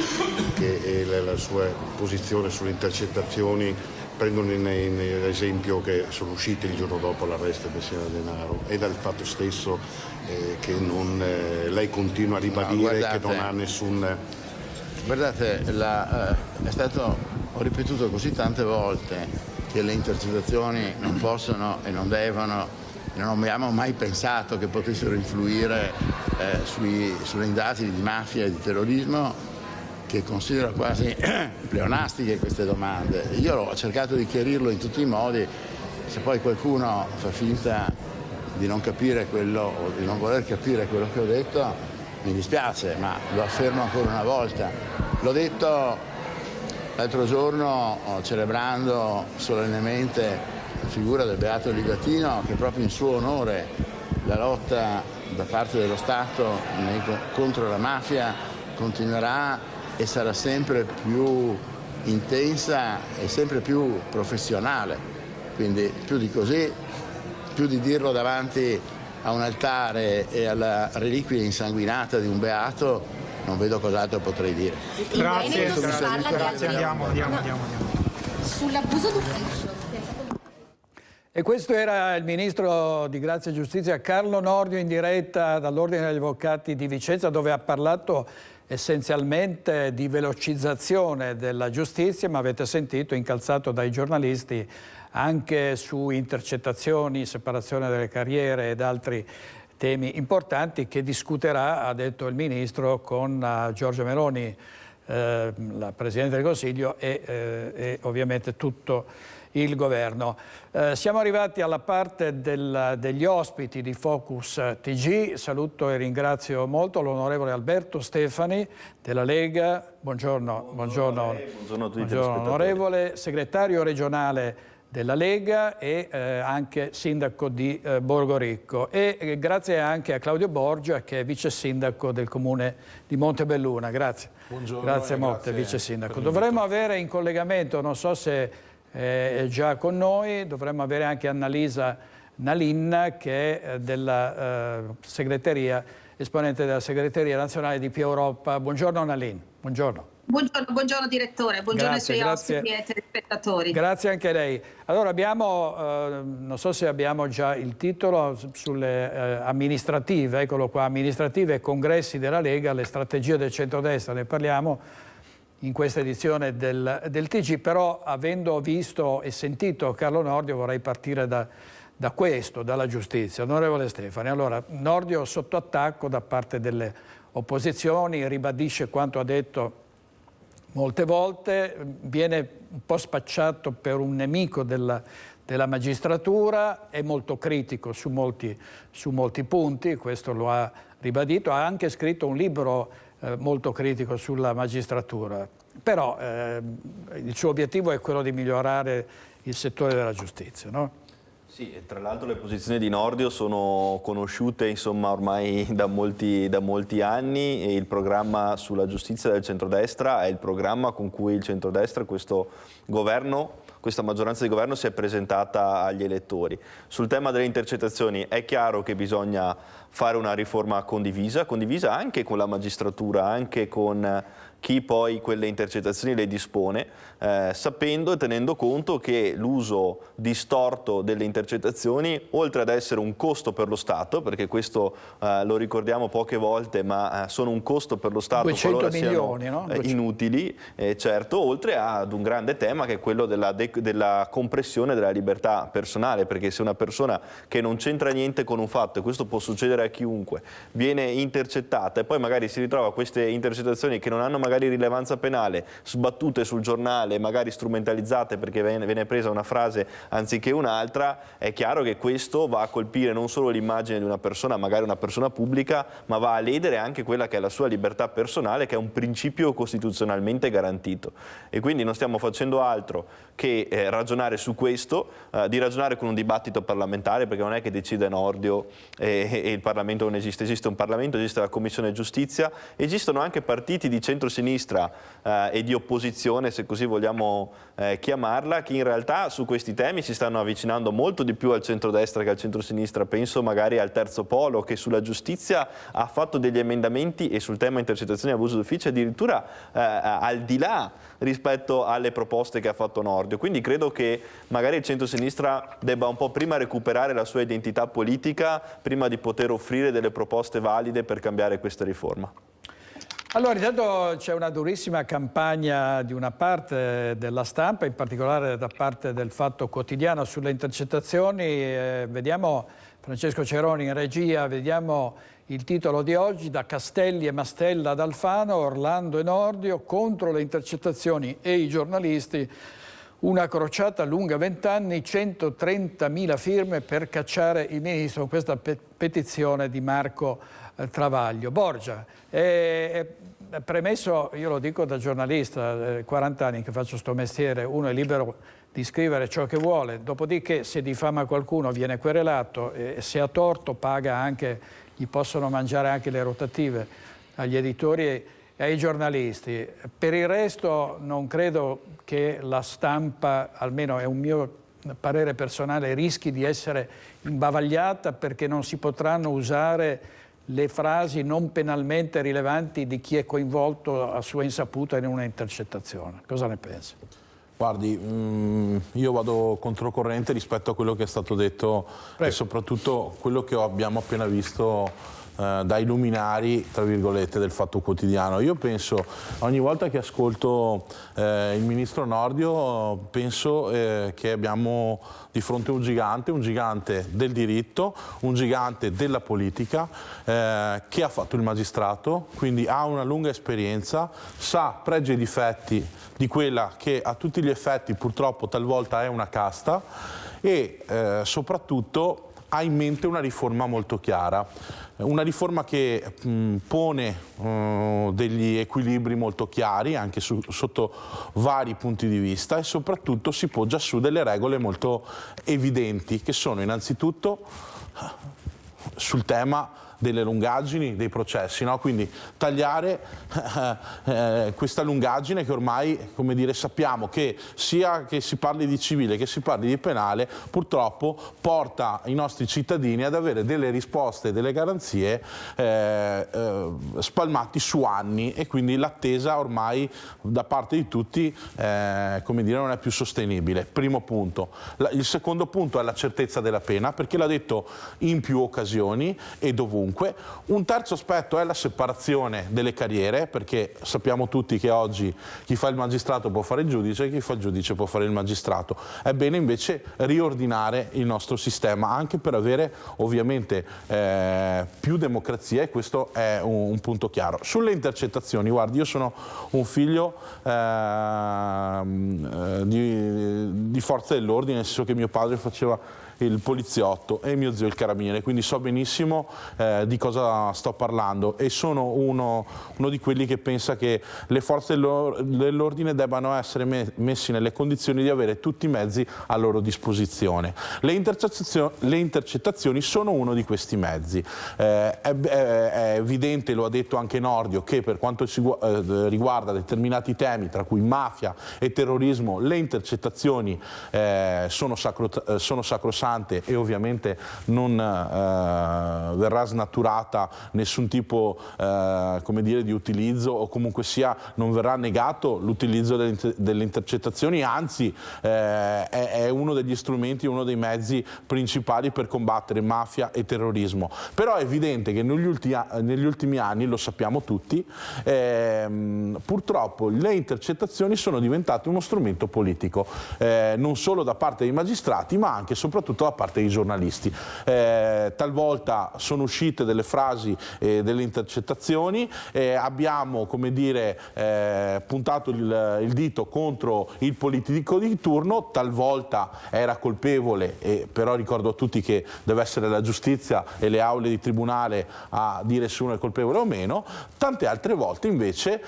che la sua posizione sulle intercettazioni prendono in esempio che sono uscite il giorno dopo l'arresto del signor Denaro e dal fatto stesso che lei continua a ribadire che non ha nessun... Guardate, ho ripetuto così tante volte che le intercettazioni non possono e non devono, non abbiamo mai pensato che potessero influire sulle indagini di mafia e di terrorismo, che considero quasi pleonastiche queste domande. Io ho cercato di chiarirlo in tutti i modi, se poi qualcuno fa finta di non capire quello o di non voler capire quello che ho detto, mi dispiace, ma lo affermo ancora una volta. L'ho detto l'altro giorno celebrando solennemente la figura del Beato Livatino, che proprio in suo onore la lotta da parte dello Stato contro la mafia continuerà e sarà sempre più intensa e sempre più professionale. Quindi più di così più di dirlo davanti a un altare e alla reliquia insanguinata di un beato, non vedo cos'altro potrei dire. Grazie, andiamo. Sull'abuso d'ufficio. E questo era il ministro di Grazia e Giustizia Carlo Nordio in diretta dall'Ordine degli Avvocati di Vicenza, dove ha parlato essenzialmente di velocizzazione della giustizia, ma avete sentito incalzato dai giornalisti anche su intercettazioni, separazione delle carriere ed altri temi importanti che discuterà, ha detto il ministro, con Giorgia Meloni, la Presidente del Consiglio e ovviamente tutto il governo. Siamo arrivati alla parte degli ospiti di Focus TG. Saluto e ringrazio molto l'onorevole Alberto Stefani della Lega. Buongiorno a tutti. Onorevole segretario regionale della Lega e anche sindaco di Borgoricco, e grazie anche a Claudio Borgia, che è vice sindaco del comune di Montebelluna. Grazie. Buongiorno. Grazie molte, vice sindaco. Dovremmo avere in collegamento, non so se è già con noi, dovremmo avere anche Annalisa Nalin, che è della segreteria, esponente della segreteria nazionale di Più Europa. Buongiorno Nalin. Buongiorno. Buongiorno direttore, buongiorno ai suoi ospiti e telespettatori. Grazie anche a lei. Allora abbiamo, non so se abbiamo già il titolo, sulle amministrative, eccolo qua, amministrative e congressi della Lega, le strategie del centrodestra, ne parliamo in questa edizione del TG, però avendo visto e sentito Carlo Nordio vorrei partire da questo, dalla giustizia. Onorevole Stefani, allora Nordio sotto attacco da parte delle opposizioni, ribadisce quanto ha detto molte volte, viene un po' spacciato per un nemico della magistratura, è molto critico su molti punti, questo lo ha ribadito, ha anche scritto un libro molto critico sulla magistratura, però il suo obiettivo è quello di migliorare il settore della giustizia, no? Sì, e tra l'altro le posizioni di Nordio sono conosciute insomma ormai da molti anni, e il programma sulla giustizia del centrodestra è il programma con cui il centrodestra, questo governo, questa maggioranza di governo si è presentata agli elettori. Sul tema delle intercettazioni è chiaro che bisogna fare una riforma condivisa anche con la magistratura, anche con chi poi quelle intercettazioni le dispone, sapendo e tenendo conto che l'uso distorto delle intercettazioni, oltre ad essere un costo per lo Stato, perché questo lo ricordiamo poche volte, ma sono un costo per lo Stato 200 milioni, siano, no? inutili, certo, oltre ad un grande tema che è quello della compressione della libertà personale, perché se una persona che non c'entra niente con un fatto, e questo può succedere a chiunque, viene intercettata e poi magari si ritrova queste intercettazioni che non hanno magari rilevanza penale, sbattute sul giornale, magari strumentalizzate perché viene presa una frase anziché un'altra, è chiaro che questo va a colpire non solo l'immagine di una persona, magari una persona pubblica, ma va a ledere anche quella che è la sua libertà personale, che è un principio costituzionalmente garantito. E quindi non stiamo facendo altro che ragionare su questo, di ragionare con un dibattito parlamentare, perché non è che decide Nordio e il Parlamento non esiste, esiste un Parlamento, esiste la Commissione Giustizia, esistono anche partiti di centrosinistra e di opposizione, se così vogliamo chiamarla, che in realtà su questi temi si stanno avvicinando molto di più al centrodestra che al centrosinistra. Penso magari al Terzo Polo, che sulla giustizia ha fatto degli emendamenti, e sul tema intercettazioni e abuso d'ufficio addirittura al di là rispetto alle proposte che ha fatto Nordio. Quindi credo che magari il centrosinistra debba un po' prima recuperare la sua identità politica, prima di poter offrire delle proposte valide per cambiare questa riforma. Allora, intanto c'è una durissima campagna di una parte della stampa, in particolare da parte del Fatto Quotidiano, sulle intercettazioni. Vediamo Francesco Ceroni in regia, vediamo il titolo di oggi: da Castelli e Mastella ad Alfano, Orlando e Nordio contro le intercettazioni e i giornalisti. Una crociata lunga 20 anni, 130.000 firme per cacciare il ministro, questa petizione di Marco Travaglio. Borgia, premesso, io lo dico da giornalista, 40 anni che faccio sto mestiere, uno è libero di scrivere ciò che vuole, dopodiché se diffama qualcuno viene querelato e se ha torto paga anche, gli possono mangiare anche le rotative agli editori e ai giornalisti. Per il resto non credo che la stampa, almeno è un mio parere personale, rischi di essere imbavagliata perché non si potranno usare le frasi non penalmente rilevanti di chi è coinvolto a sua insaputa in una intercettazione. Cosa ne pensa? Guardi, io vado controcorrente rispetto a quello che è stato detto e soprattutto quello che abbiamo appena visto dai luminari, tra virgolette, del Fatto Quotidiano. Io penso, ogni volta che ascolto il ministro Nordio, penso che abbiamo di fronte un gigante del diritto, un gigante della politica, che ha fatto il magistrato, quindi ha una lunga esperienza, sa pregi e difetti di quella che a tutti gli effetti purtroppo talvolta è una casta e soprattutto ha in mente una riforma molto chiara. Una riforma che pone degli equilibri molto chiari anche sotto vari punti di vista e soprattutto si poggia su delle regole molto evidenti che sono innanzitutto sul tema delle lungaggini dei processi, no? Quindi tagliare questa lungaggine che ormai, come dire, sappiamo che sia che si parli di civile che si parli di penale, purtroppo porta i nostri cittadini ad avere delle risposte, delle garanzie spalmati su anni e quindi l'attesa ormai da parte di tutti come dire, non è più sostenibile. Primo punto. Il secondo punto è la certezza della pena, perché l'ha detto in più occasioni e dovunque. Un terzo aspetto è la separazione delle carriere, perché sappiamo tutti che oggi chi fa il magistrato può fare il giudice e chi fa il giudice può fare il magistrato. È bene invece riordinare il nostro sistema anche per avere ovviamente più democrazia e questo è un punto chiaro. Sulle intercettazioni, guardi, io sono un figlio di forze dell'ordine, nel senso che mio padre faceva il poliziotto e mio zio il carabiniere, quindi so benissimo di cosa sto parlando e sono uno di quelli che pensa che le forze dell'ordine debbano essere messi nelle condizioni di avere tutti i mezzi a loro disposizione. Le intercettazioni sono uno di questi mezzi. È evidente, lo ha detto anche Nordio, che per quanto riguarda determinati temi, tra cui mafia e terrorismo, le intercettazioni sono sacrosante e ovviamente non verrà snaturata nessun tipo come dire, di utilizzo o comunque sia non verrà negato l'utilizzo delle intercettazioni, anzi è uno degli strumenti, uno dei mezzi principali per combattere mafia e terrorismo. Però è evidente che negli ultimi anni, lo sappiamo tutti, purtroppo le intercettazioni sono diventate uno strumento politico, non solo da parte dei magistrati ma anche e soprattutto da parte dei giornalisti. Talvolta sono uscite delle frasi delle intercettazioni, abbiamo, come dire, puntato il dito contro il politico di turno, talvolta era colpevole, però ricordo a tutti che deve essere la giustizia e le aule di tribunale a dire se uno è colpevole o meno, tante altre volte invece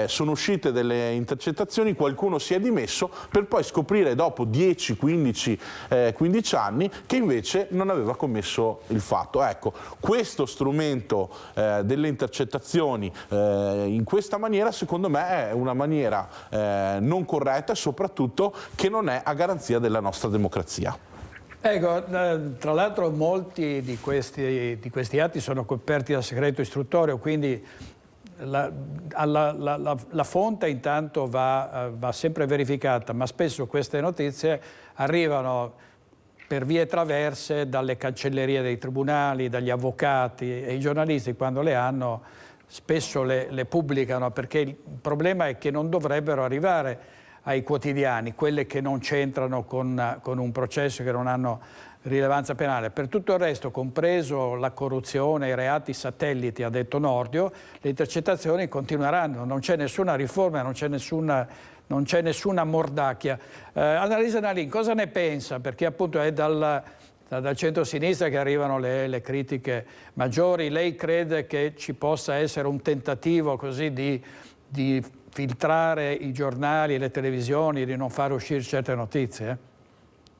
sono uscite delle intercettazioni, qualcuno si è dimesso per poi scoprire dopo 10, 15 anni che invece non aveva commesso il fatto. Ecco, questo strumento delle intercettazioni in questa maniera secondo me è una maniera non corretta e soprattutto che non è a garanzia della nostra democrazia. Ecco, tra l'altro molti di questi atti sono coperti da segreto istruttorio, quindi la fonte intanto va sempre verificata, ma spesso queste notizie arrivano per vie traverse dalle cancellerie dei tribunali, dagli avvocati e i giornalisti quando le hanno spesso le pubblicano, perché il problema è che non dovrebbero arrivare ai quotidiani, quelle che non c'entrano con un processo, che non hanno rilevanza penale. Per tutto il resto, compreso la corruzione, i reati satelliti, ha detto Nordio, le intercettazioni continueranno, non c'è nessuna riforma, non c'è nessuna mordacchia. Annalisa Nalin, cosa ne pensa? Perché appunto è dal centro-sinistra che arrivano le critiche maggiori. Lei crede che ci possa essere un tentativo così di filtrare i giornali e le televisioni, di non far uscire certe notizie?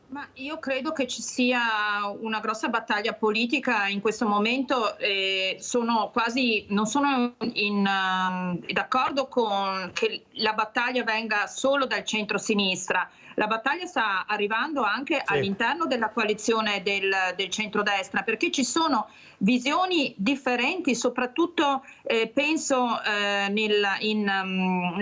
Ma io credo che ci sia una grossa battaglia politica in questo momento, non sono d'accordo con che la battaglia venga solo dal centro-sinistra. la battaglia sta arrivando anche all'interno della coalizione del centrodestra, perché ci sono visioni differenti, soprattutto penso nel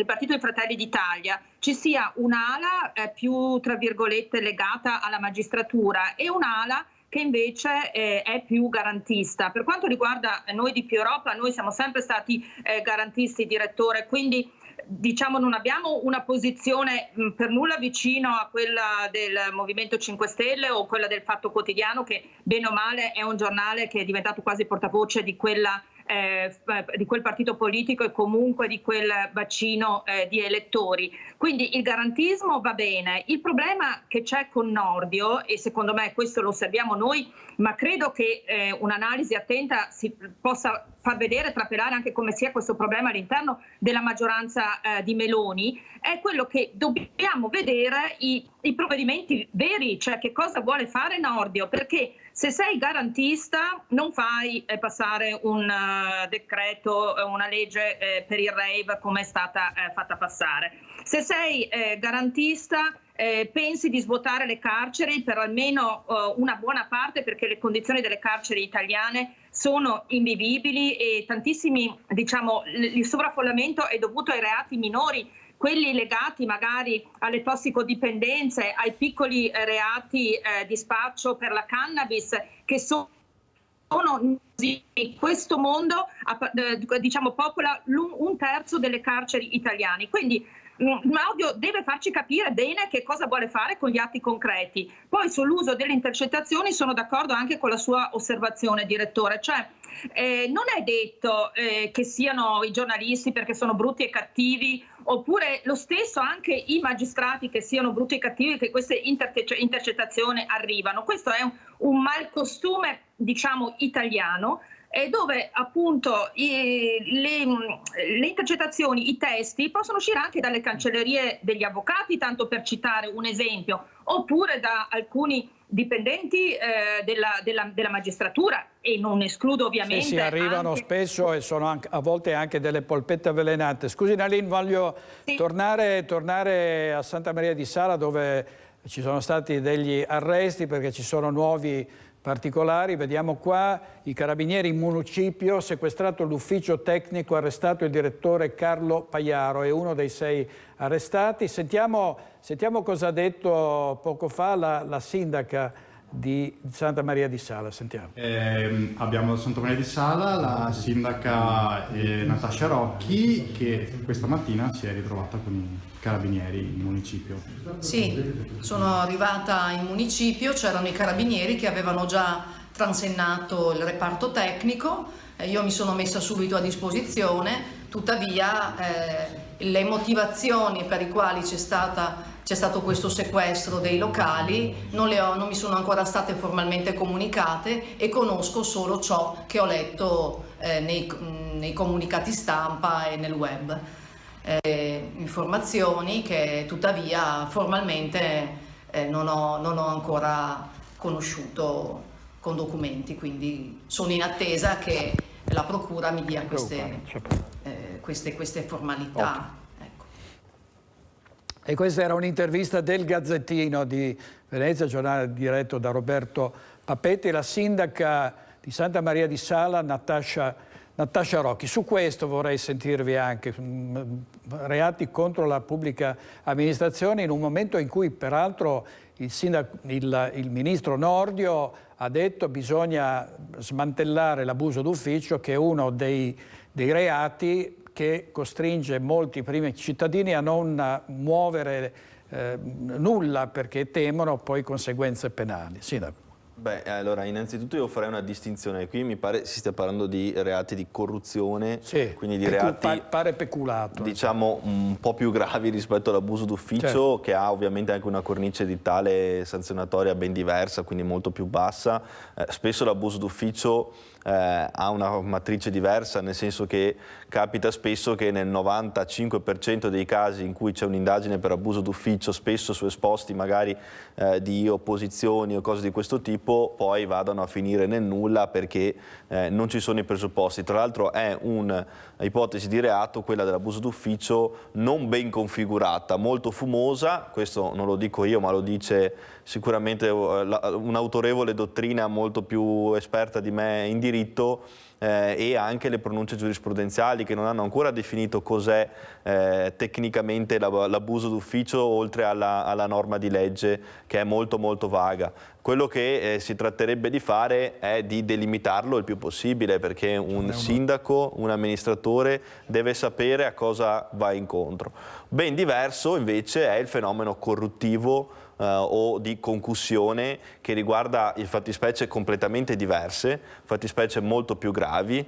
Partito dei Fratelli d'Italia ci sia un'ala più, tra virgolette, legata alla magistratura e un'ala che invece è più garantista. Per quanto riguarda noi di Più Europa, noi siamo sempre stati garantisti, direttore, quindi diciamo non abbiamo una posizione per nulla vicino a quella del Movimento 5 Stelle o quella del Fatto Quotidiano, che bene o male è un giornale che è diventato quasi portavoce di quel partito politico e comunque di quel bacino di elettori. Quindi il garantismo va bene. Il problema che c'è con Nordio, e secondo me questo lo osserviamo noi, ma credo che un'analisi attenta si possa far vedere, trapelare anche come sia questo problema all'interno della maggioranza di Meloni, è quello che dobbiamo vedere i provvedimenti veri, cioè che cosa vuole fare Nordio, perché se sei garantista non fai passare un decreto, una legge per il rave come è stata fatta passare. Se sei garantista pensi di svuotare le carceri per almeno una buona parte, perché le condizioni delle carceri italiane sono invivibili e tantissimi, diciamo, il sovraffollamento è dovuto ai reati minori, quelli legati magari alle tossicodipendenze, ai piccoli reati di spaccio per la cannabis, che sono in questo mondo diciamo popola un terzo delle carceri italiane. Quindi Nordio deve farci capire bene che cosa vuole fare con gli atti concreti. Poi sull'uso delle intercettazioni sono d'accordo anche con la sua osservazione, direttore, cioè non è detto che siano i giornalisti perché sono brutti e cattivi, oppure lo stesso anche i magistrati che siano brutti e cattivi, che queste intercettazioni arrivano. Questo è un malcostume, diciamo, italiano, dove appunto le intercettazioni, i testi possono uscire anche dalle cancellerie degli avvocati, tanto per citare un esempio, oppure da alcuni dipendenti della magistratura, e non escludo ovviamente sì, arrivano anche... spesso e sono anche, a volte anche delle polpette avvelenate. Scusi Nalin, voglio tornare a Santa Maria di Sala, dove ci sono stati degli arresti perché ci sono nuovi particolari. Vediamo qua: i carabinieri in municipio, sequestrato l'ufficio tecnico, arrestato il direttore Carlo Paiaro, è uno dei 6 arrestati. Sentiamo cosa ha detto poco fa la sindaca di Santa Maria di Sala. Sentiamo. Abbiamo a Santa Maria di Sala la sindaca Natascia Rocchi, che questa mattina si è ritrovata con i carabinieri in municipio. Sì, sono arrivata in municipio, c'erano i carabinieri che avevano già transennato il reparto tecnico, io mi sono messa subito a disposizione, tuttavia le motivazioni per le quali c'è stato questo sequestro dei locali non mi sono ancora state formalmente comunicate, e conosco solo ciò che ho letto nei comunicati stampa e nel web. Informazioni che tuttavia formalmente non ho ancora conosciuto con documenti, quindi sono in attesa che la procura mi dia queste formalità. E questa era un'intervista del Gazzettino di Venezia, giornale diretto da Roberto Papetti, la sindaca di Santa Maria di Sala, Natascia Rocchi. Su questo vorrei sentirvi anche, reati contro la pubblica amministrazione, in un momento in cui peraltro il ministro Nordio ha detto che bisogna smantellare l'abuso d'ufficio, che è uno dei reati che costringe molti primi cittadini a non muovere nulla perché temono poi conseguenze penali. Sindaco. Beh, allora innanzitutto io farei una distinzione. Qui mi pare si stia parlando di reati di corruzione, sì, quindi di reati pare peculato, diciamo un po' più gravi rispetto all'abuso d'ufficio, certo, che ha ovviamente anche una cornice editale sanzionatoria ben diversa, quindi molto più bassa. Spesso l'abuso d'ufficio ha una matrice diversa, nel senso che capita spesso che nel 95% dei casi in cui c'è un'indagine per abuso d'ufficio, spesso su esposti magari di opposizioni o cose di questo tipo, tipo poi vadano a finire nel nulla perché non ci sono i presupposti. Tra l'altro è un'ipotesi di reato, quella dell'abuso d'ufficio, non ben configurata, molto fumosa, questo non lo dico io ma lo dice sicuramente un'autorevole dottrina molto più esperta di me in diritto, e anche le pronunce giurisprudenziali che non hanno ancora definito cos'è tecnicamente l'abuso d'ufficio, oltre alla norma di legge che è molto molto vaga. Quello che si tratterebbe di fare è di delimitarlo il più possibile, perché un sindaco, un amministratore deve sapere a cosa va incontro. Ben diverso invece è il fenomeno corruttivo o di concussione, che riguarda fattispecie completamente diverse, fattispecie molto più gravi,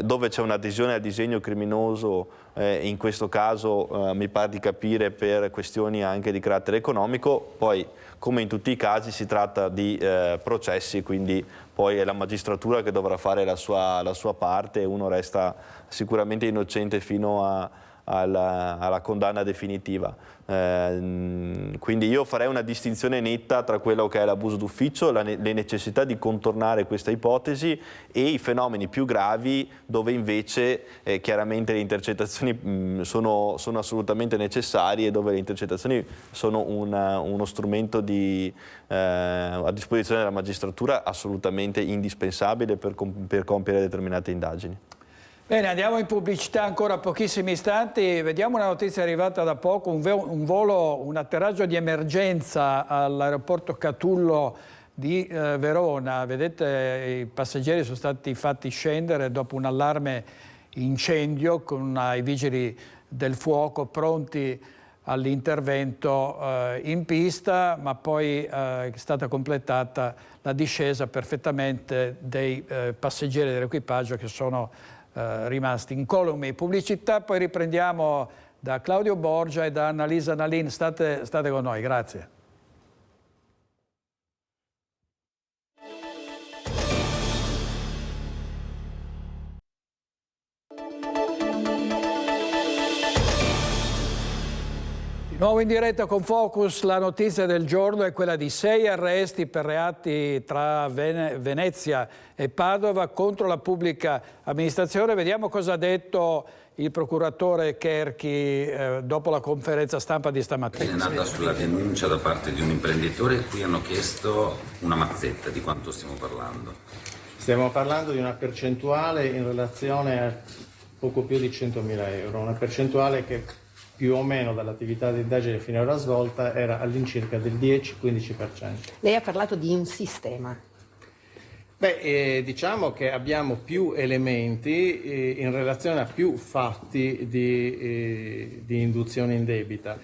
dove c'è un'adesione al disegno criminoso, in questo caso mi pare di capire per questioni anche di carattere economico. Poi, come in tutti i casi, si tratta di processi, quindi poi è la magistratura che dovrà fare la sua parte e uno resta sicuramente innocente fino alla condanna definitiva. Quindi io farei una distinzione netta tra quello che è l'abuso d'ufficio, le necessità di contornare questa ipotesi, e i fenomeni più gravi dove invece chiaramente le intercettazioni sono assolutamente necessarie, e dove le intercettazioni sono uno strumento a disposizione della magistratura assolutamente indispensabile per compiere determinate indagini. Bene, andiamo in pubblicità ancora pochissimi istanti. Vediamo una notizia arrivata da poco, un atterraggio di emergenza all'aeroporto Catullo di Verona. Vedete, i passeggeri sono stati fatti scendere dopo un allarme incendio con i vigili del fuoco pronti all'intervento in pista, ma poi è stata completata la discesa perfettamente dei passeggeri dell'equipaggio che sono rimasti incolumi. Pubblicità, poi riprendiamo da Claudio Borgia e da Annalisa Nalin. State con noi, grazie. Di nuovo in diretta con Focus, la notizia del giorno è quella di 6 arresti per reati tra Venezia e Padova contro la pubblica amministrazione. Vediamo cosa ha detto il procuratore Cherchi dopo la conferenza stampa di stamattina. È nata sulla denuncia da parte di un imprenditore, qui hanno chiesto una mazzetta. Di quanto stiamo parlando? Stiamo parlando di una percentuale in relazione a poco più di 100.000 euro, una percentuale che più o meno dall'attività di indagine finora svolta era all'incirca del 10-15%. Lei ha parlato di un sistema. Diciamo che abbiamo più elementi in relazione a più fatti di induzione indebita,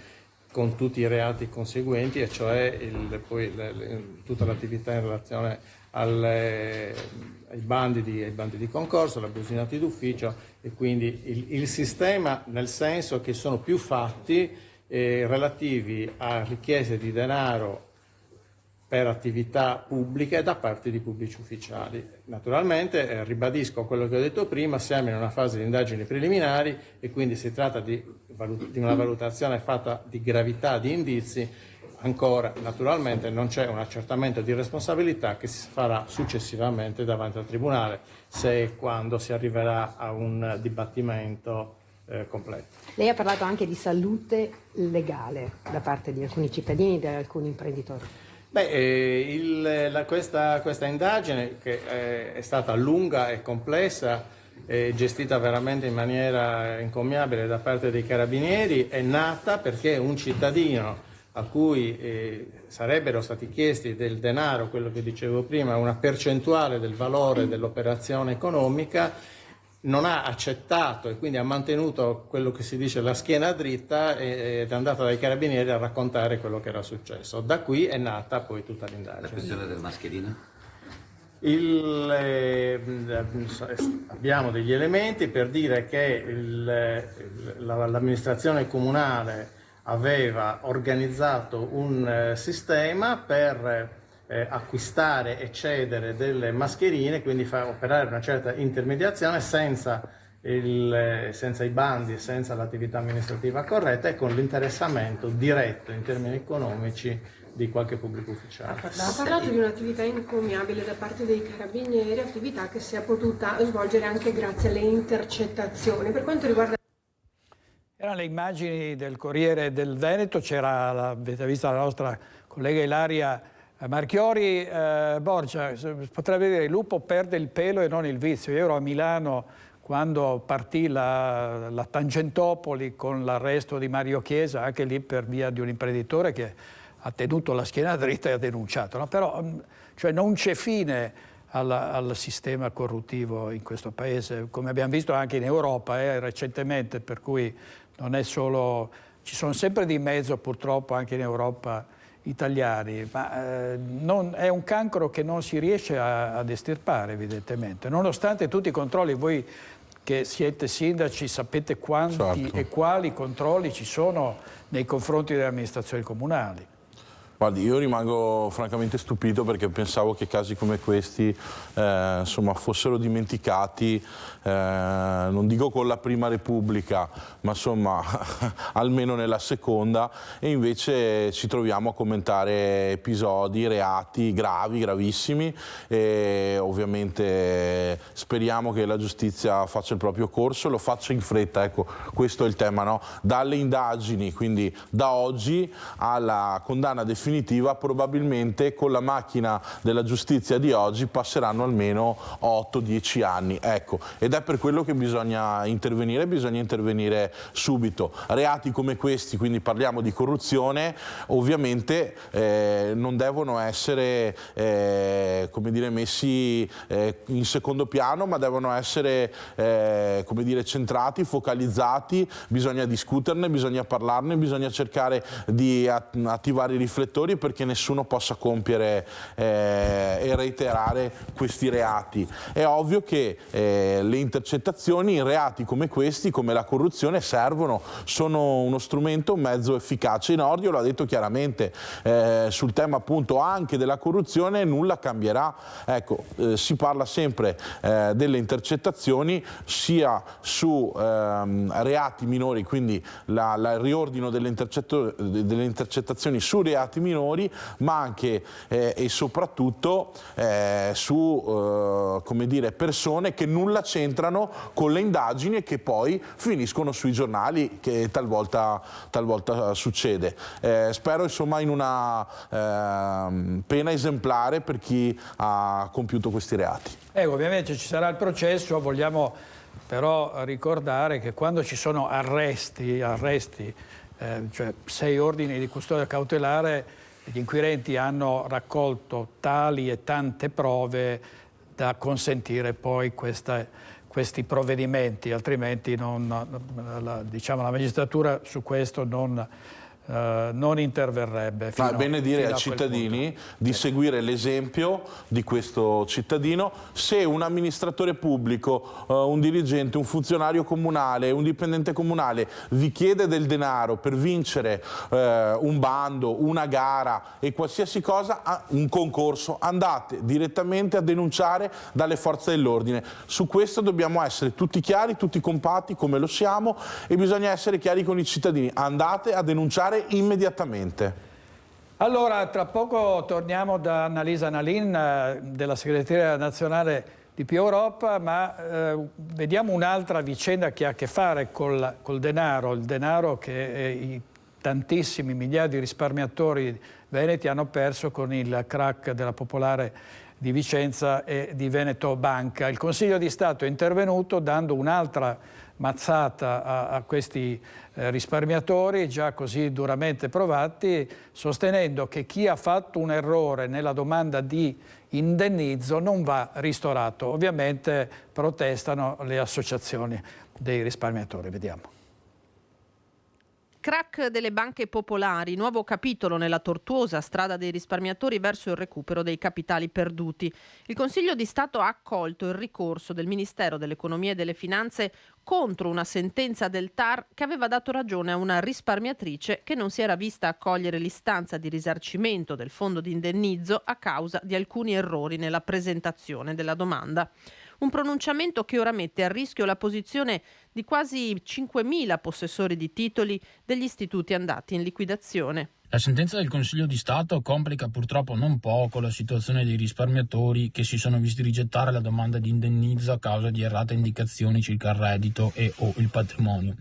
con tutti i reati conseguenti, e cioè tutta l'attività in relazione ai bandi di concorso, l'abuso in atti d'ufficio, e quindi il sistema, nel senso che sono più fatti relativi a richieste di denaro per attività pubbliche da parte di pubblici ufficiali. Naturalmente, ribadisco quello che ho detto prima, siamo in una fase di indagini preliminari e quindi si tratta di una valutazione fatta di gravità di indizi. Ancora, naturalmente, non c'è un accertamento di responsabilità che si farà successivamente davanti al Tribunale, se e quando si arriverà a un dibattimento completo. Lei ha parlato anche di salute legale da parte di alcuni cittadini e di alcuni imprenditori. Questa indagine, che è stata lunga e complessa, gestita veramente in maniera encomiabile da parte dei Carabinieri, è nata perché un cittadino a cui sarebbero stati chiesti del denaro, quello che dicevo prima, una percentuale del valore dell'operazione economica, non ha accettato e quindi ha mantenuto quello che si dice la schiena dritta ed è andata dai Carabinieri a raccontare quello che era successo. Da qui è nata poi tutta l'indagine. La questione del mascherino? Abbiamo degli elementi per dire che l'amministrazione comunale aveva organizzato un sistema per acquistare e cedere delle mascherine, quindi far operare una certa intermediazione senza i bandi, senza l'attività amministrativa corretta e con l'interessamento diretto in termini economici di qualche pubblico ufficiale. Ha parlato di un'attività encomiabile da parte dei carabinieri, attività che si è potuta svolgere anche grazie alle intercettazioni. Per quanto riguarda... Erano le immagini del Corriere del Veneto, avete visto la nostra collega Ilaria Marchiori. Borgia, potrebbe dire il lupo perde il pelo e non il vizio. Io ero a Milano quando partì la Tangentopoli con l'arresto di Mario Chiesa, anche lì per via di un imprenditore che ha tenuto la schiena dritta e ha denunciato. No? Però cioè non c'è fine al sistema corruttivo in questo paese, come abbiamo visto anche in Europa recentemente, per cui non è solo... Ci sono sempre di mezzo purtroppo anche in Europa italiani, ma è un cancro che non si riesce ad estirpare evidentemente, nonostante tutti i controlli. Voi che siete sindaci sapete quanti e quali controlli ci sono nei confronti delle amministrazioni comunali. Guardi, io rimango francamente stupito perché pensavo che casi come questi insomma, fossero dimenticati, non dico con la Prima Repubblica, ma insomma almeno nella Seconda, e invece ci troviamo a commentare episodi, reati gravi, gravissimi, e ovviamente speriamo che la giustizia faccia il proprio corso, lo faccia in fretta, ecco, questo è il tema, no? Dalle indagini, quindi da oggi alla condanna definitiva, probabilmente con la macchina della giustizia di oggi passeranno almeno 8-10 anni, ecco, ed è per quello che bisogna intervenire subito. Reati come questi, quindi parliamo di corruzione, ovviamente non devono essere come dire, messi in secondo piano, ma devono essere come dire, centrati, focalizzati, bisogna discuterne, bisogna parlarne, bisogna cercare di attivare i riflettori perché nessuno possa compiere e reiterare questi reati. È ovvio che le intercettazioni in reati come questi, come la corruzione, servono, sono uno strumento, un mezzo efficace. Nordio l'ha detto chiaramente, sul tema appunto anche della corruzione nulla cambierà. Ecco, si parla sempre delle intercettazioni sia su reati minori, quindi il riordino delle intercettazioni su reati minori, ma anche e soprattutto su come dire, persone che nulla c'entrano con le indagini e che poi finiscono sui giornali, che talvolta succede. Spero insomma in una pena esemplare per chi ha compiuto questi reati. Ovviamente ci sarà il processo, vogliamo però ricordare che quando ci sono arresti, cioè 6 ordini di custodia cautelare, gli inquirenti hanno raccolto tali e tante prove da consentire poi questi provvedimenti, altrimenti diciamo, la magistratura su questo non interverrebbe. Ma è bene dire ai cittadini di seguire l'esempio di questo cittadino. Se un amministratore pubblico, un dirigente, un funzionario comunale, un dipendente comunale vi chiede del denaro per vincere un bando, una gara e qualsiasi cosa, un concorso, andate direttamente a denunciare dalle forze dell'ordine. Su questo dobbiamo essere tutti chiari, tutti compatti come lo siamo, e bisogna essere chiari con i cittadini. Andate a denunciare immediatamente. Allora, tra poco torniamo da Annalisa Nalin della segreteria nazionale di Più Europa, ma vediamo un'altra vicenda che ha a che fare col denaro, il denaro che i tantissimi migliaia di risparmiatori veneti hanno perso con il crack della Popolare di Vicenza e di Veneto Banca. Il Consiglio di Stato è intervenuto dando un'altra mazzata a questi risparmiatori già così duramente provati, sostenendo che chi ha fatto un errore nella domanda di indennizzo non va ristorato. Ovviamente protestano le associazioni dei risparmiatori. Vediamo. Crack delle banche popolari, nuovo capitolo nella tortuosa strada dei risparmiatori verso il recupero dei capitali perduti. Il Consiglio di Stato ha accolto il ricorso del Ministero dell'Economia e delle Finanze contro una sentenza del TAR che aveva dato ragione a una risparmiatrice che non si era vista accogliere l'istanza di risarcimento del fondo di indennizzo a causa di alcuni errori nella presentazione della domanda. Un pronunciamento che ora mette a rischio la posizione di quasi 5.000 possessori di titoli degli istituti andati in liquidazione. La sentenza del Consiglio di Stato complica purtroppo non poco la situazione dei risparmiatori che si sono visti rigettare la domanda di indennizzo a causa di errate indicazioni circa il reddito e o il patrimonio.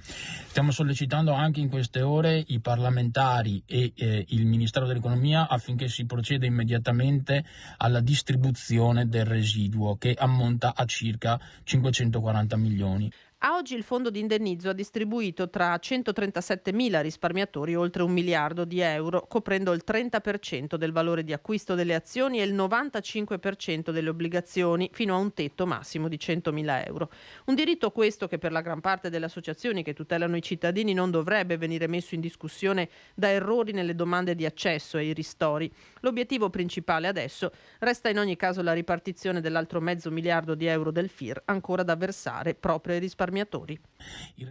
Stiamo sollecitando anche in queste ore i parlamentari e il Ministero dell'Economia affinché si proceda immediatamente alla distribuzione del residuo, che ammonta a circa 540 milioni. A oggi il fondo di indennizzo ha distribuito tra 137.000 risparmiatori oltre 1 miliardo di euro, coprendo il 30% del valore di acquisto delle azioni e il 95% delle obbligazioni, fino a un tetto massimo di 100.000 euro. Un diritto questo che per la gran parte delle associazioni che tutelano i cittadini non dovrebbe venire messo in discussione da errori nelle domande di accesso ai ristori. L'obiettivo principale adesso resta in ogni caso la ripartizione dell'altro $0,5 miliardo di euro del FIR, ancora da versare proprio ai risparmiatori. Di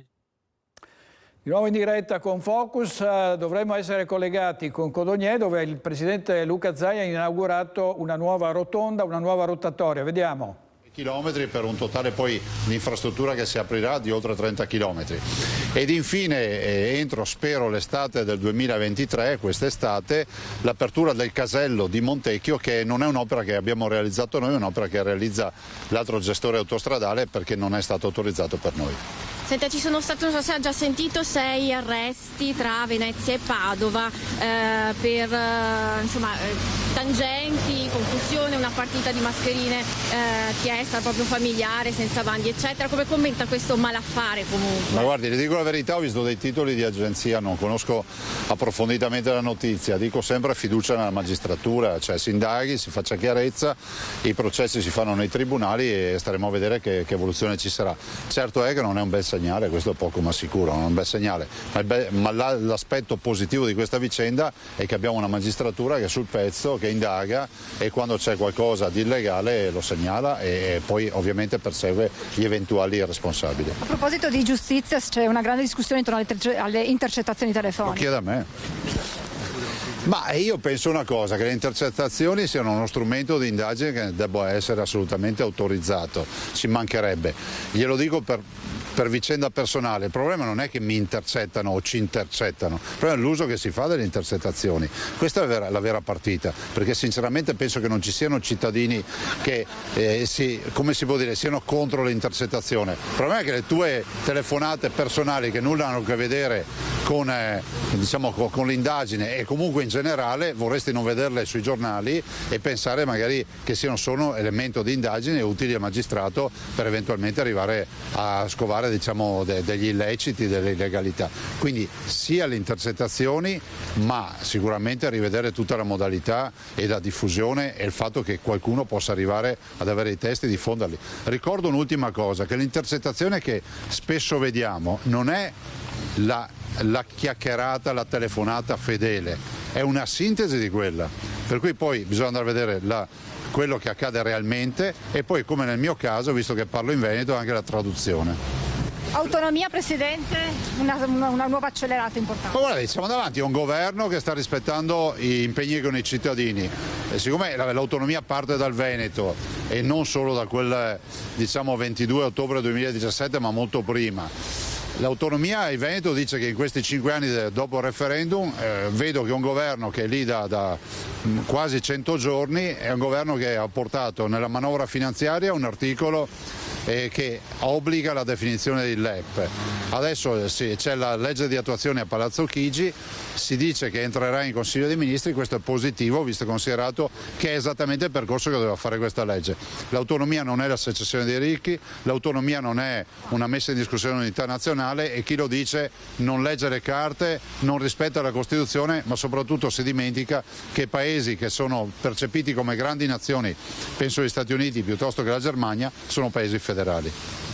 nuovo in diretta con Focus, dovremmo essere collegati con Codogné, dove il presidente Luca Zaia ha inaugurato una nuova rotonda, una nuova rotatoria. Vediamo. Chilometri per un totale poi di infrastruttura che si aprirà di oltre 30 chilometri. Ed infine entro spero l'estate del 2023, quest'estate, l'apertura del casello di Montecchio, che non è un'opera che abbiamo realizzato noi, è un'opera che realizza l'altro gestore autostradale perché non è stato autorizzato per noi. Senta, ci sono stati, non so se ha già sentito, 6 arresti tra Venezia e Padova per tangenti, concussione, una partita di mascherine chiesta proprio familiare, senza bandi eccetera. Come commenta questo malaffare comunque? Ma guardi, le dico la verità, ho visto dei titoli di agenzia, non conosco approfonditamente la notizia, dico sempre fiducia nella magistratura, cioè si indaghi, si faccia chiarezza, i processi si fanno nei tribunali e staremo a vedere che evoluzione ci sarà. Certo è che non è un bel segnale, questo è poco ma sicuro, non è un bel segnale, ma l'aspetto positivo di questa vicenda è che abbiamo una magistratura che è sul pezzo, che indaga e quando c'è qualcosa di illegale lo segnala e poi ovviamente persegue gli eventuali responsabili. A proposito di giustizia, c'è una grande discussione intorno alle intercettazioni telefoniche. Lo chiede a me. Ma io penso una cosa, che le intercettazioni siano uno strumento di indagine che debba essere assolutamente autorizzato, ci mancherebbe. Glielo dico per vicenda personale, il problema non è che mi intercettano o ci intercettano, il problema è l'uso che si fa delle intercettazioni. Questa è la vera partita, perché sinceramente penso che non ci siano cittadini che siano contro l'intercettazione. Il problema è che le tue telefonate personali che nulla hanno a che vedere con l'indagine e comunque in generale vorresti non vederle sui giornali e pensare magari che siano solo elemento di indagine utili al magistrato per eventualmente arrivare a scovare degli illeciti, delle illegalità. Quindi sia le intercettazioni, ma sicuramente rivedere tutta la modalità e la diffusione e il fatto che qualcuno possa arrivare ad avere i testi e diffonderli. Ricordo un'ultima cosa, che l'intercettazione che spesso vediamo non è la chiacchierata, la telefonata fedele, è una sintesi di quella, per cui poi bisogna andare a vedere quello che accade realmente e poi, come nel mio caso, visto che parlo in veneto, anche la traduzione. Autonomia, Presidente, una nuova accelerata importante. Ma guarda, siamo davanti a un governo che sta rispettando gli impegni con i cittadini e siccome l'autonomia parte dal Veneto e non solo da quel 22 ottobre 2017 ma molto prima, l'autonomia, il Veneto dice che in questi 5 anni dopo il referendum vedo che un governo che è lì da quasi 100 giorni è un governo che ha portato nella manovra finanziaria un articolo che obbliga la definizione del LEP. Adesso c'è la legge di attuazione a Palazzo Chigi, si dice che entrerà in Consiglio dei Ministri, questo è positivo visto e considerato che è esattamente il percorso che doveva fare questa legge. L'autonomia non è la secessione dei ricchi, l'autonomia non è una messa in discussione dell'unità nazionale e chi lo dice non legge le carte, non rispetta la Costituzione, ma soprattutto si dimentica che paesi che sono percepiti come grandi nazioni, penso agli Stati Uniti piuttosto che alla Germania, sono paesi federali.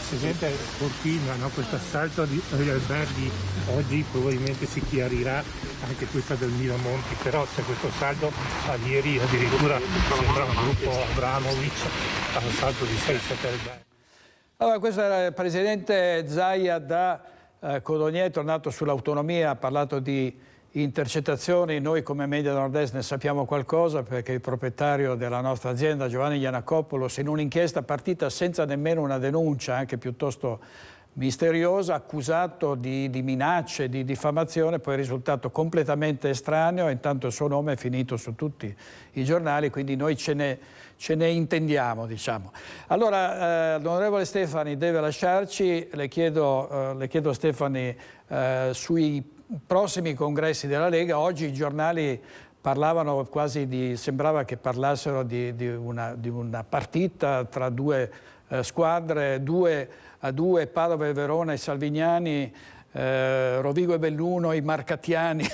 Presidente, continua questo assalto agli alberghi, oggi probabilmente si chiarirà anche questa del Miramonti, però c'è questo assalto, ieri addirittura sembra un gruppo Abramovic, assalto di 6-7 alberghi. Allora, questo era il presidente Zaia da Codogné, tornato sull'autonomia, ha parlato di intercettazioni. Noi come Media Nord-Est ne sappiamo qualcosa perché il proprietario della nostra azienda, Giovanni Giannakopoulos, in un'inchiesta partita senza nemmeno una denuncia, anche piuttosto misterioso, accusato di minacce, di diffamazione, poi è risultato completamente estraneo e intanto il suo nome è finito su tutti i giornali, quindi noi ce ne intendiamo, diciamo. Allora, l'onorevole Stefani deve lasciarci, le chiedo Stefani, sui prossimi congressi della Lega. Oggi i giornali parlavano quasi sembrava che parlassero di una partita tra due squadre, 2-2 Padova e Verona e Salvignani, Rovigo e Belluno, i marcatiani.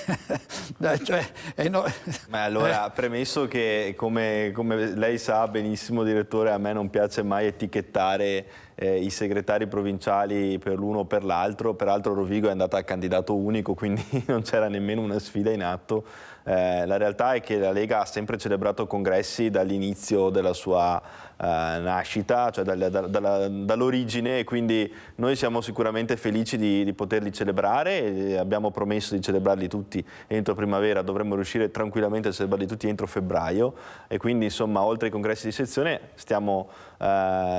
Ma allora, premesso che come lei sa benissimo, direttore, a me non piace mai etichettare i segretari provinciali per l'uno o per l'altro. Peraltro Rovigo è andata a candidato unico, quindi non c'era nemmeno una sfida in atto. La realtà è che la Lega ha sempre celebrato congressi dall'inizio della sua nascita, cioè dall'origine, e quindi noi siamo sicuramente felici di poterli celebrare e abbiamo promesso di celebrarli tutti entro primavera. Dovremmo riuscire tranquillamente a celebrarli tutti entro febbraio, e quindi insomma, oltre ai congressi di sezione stiamo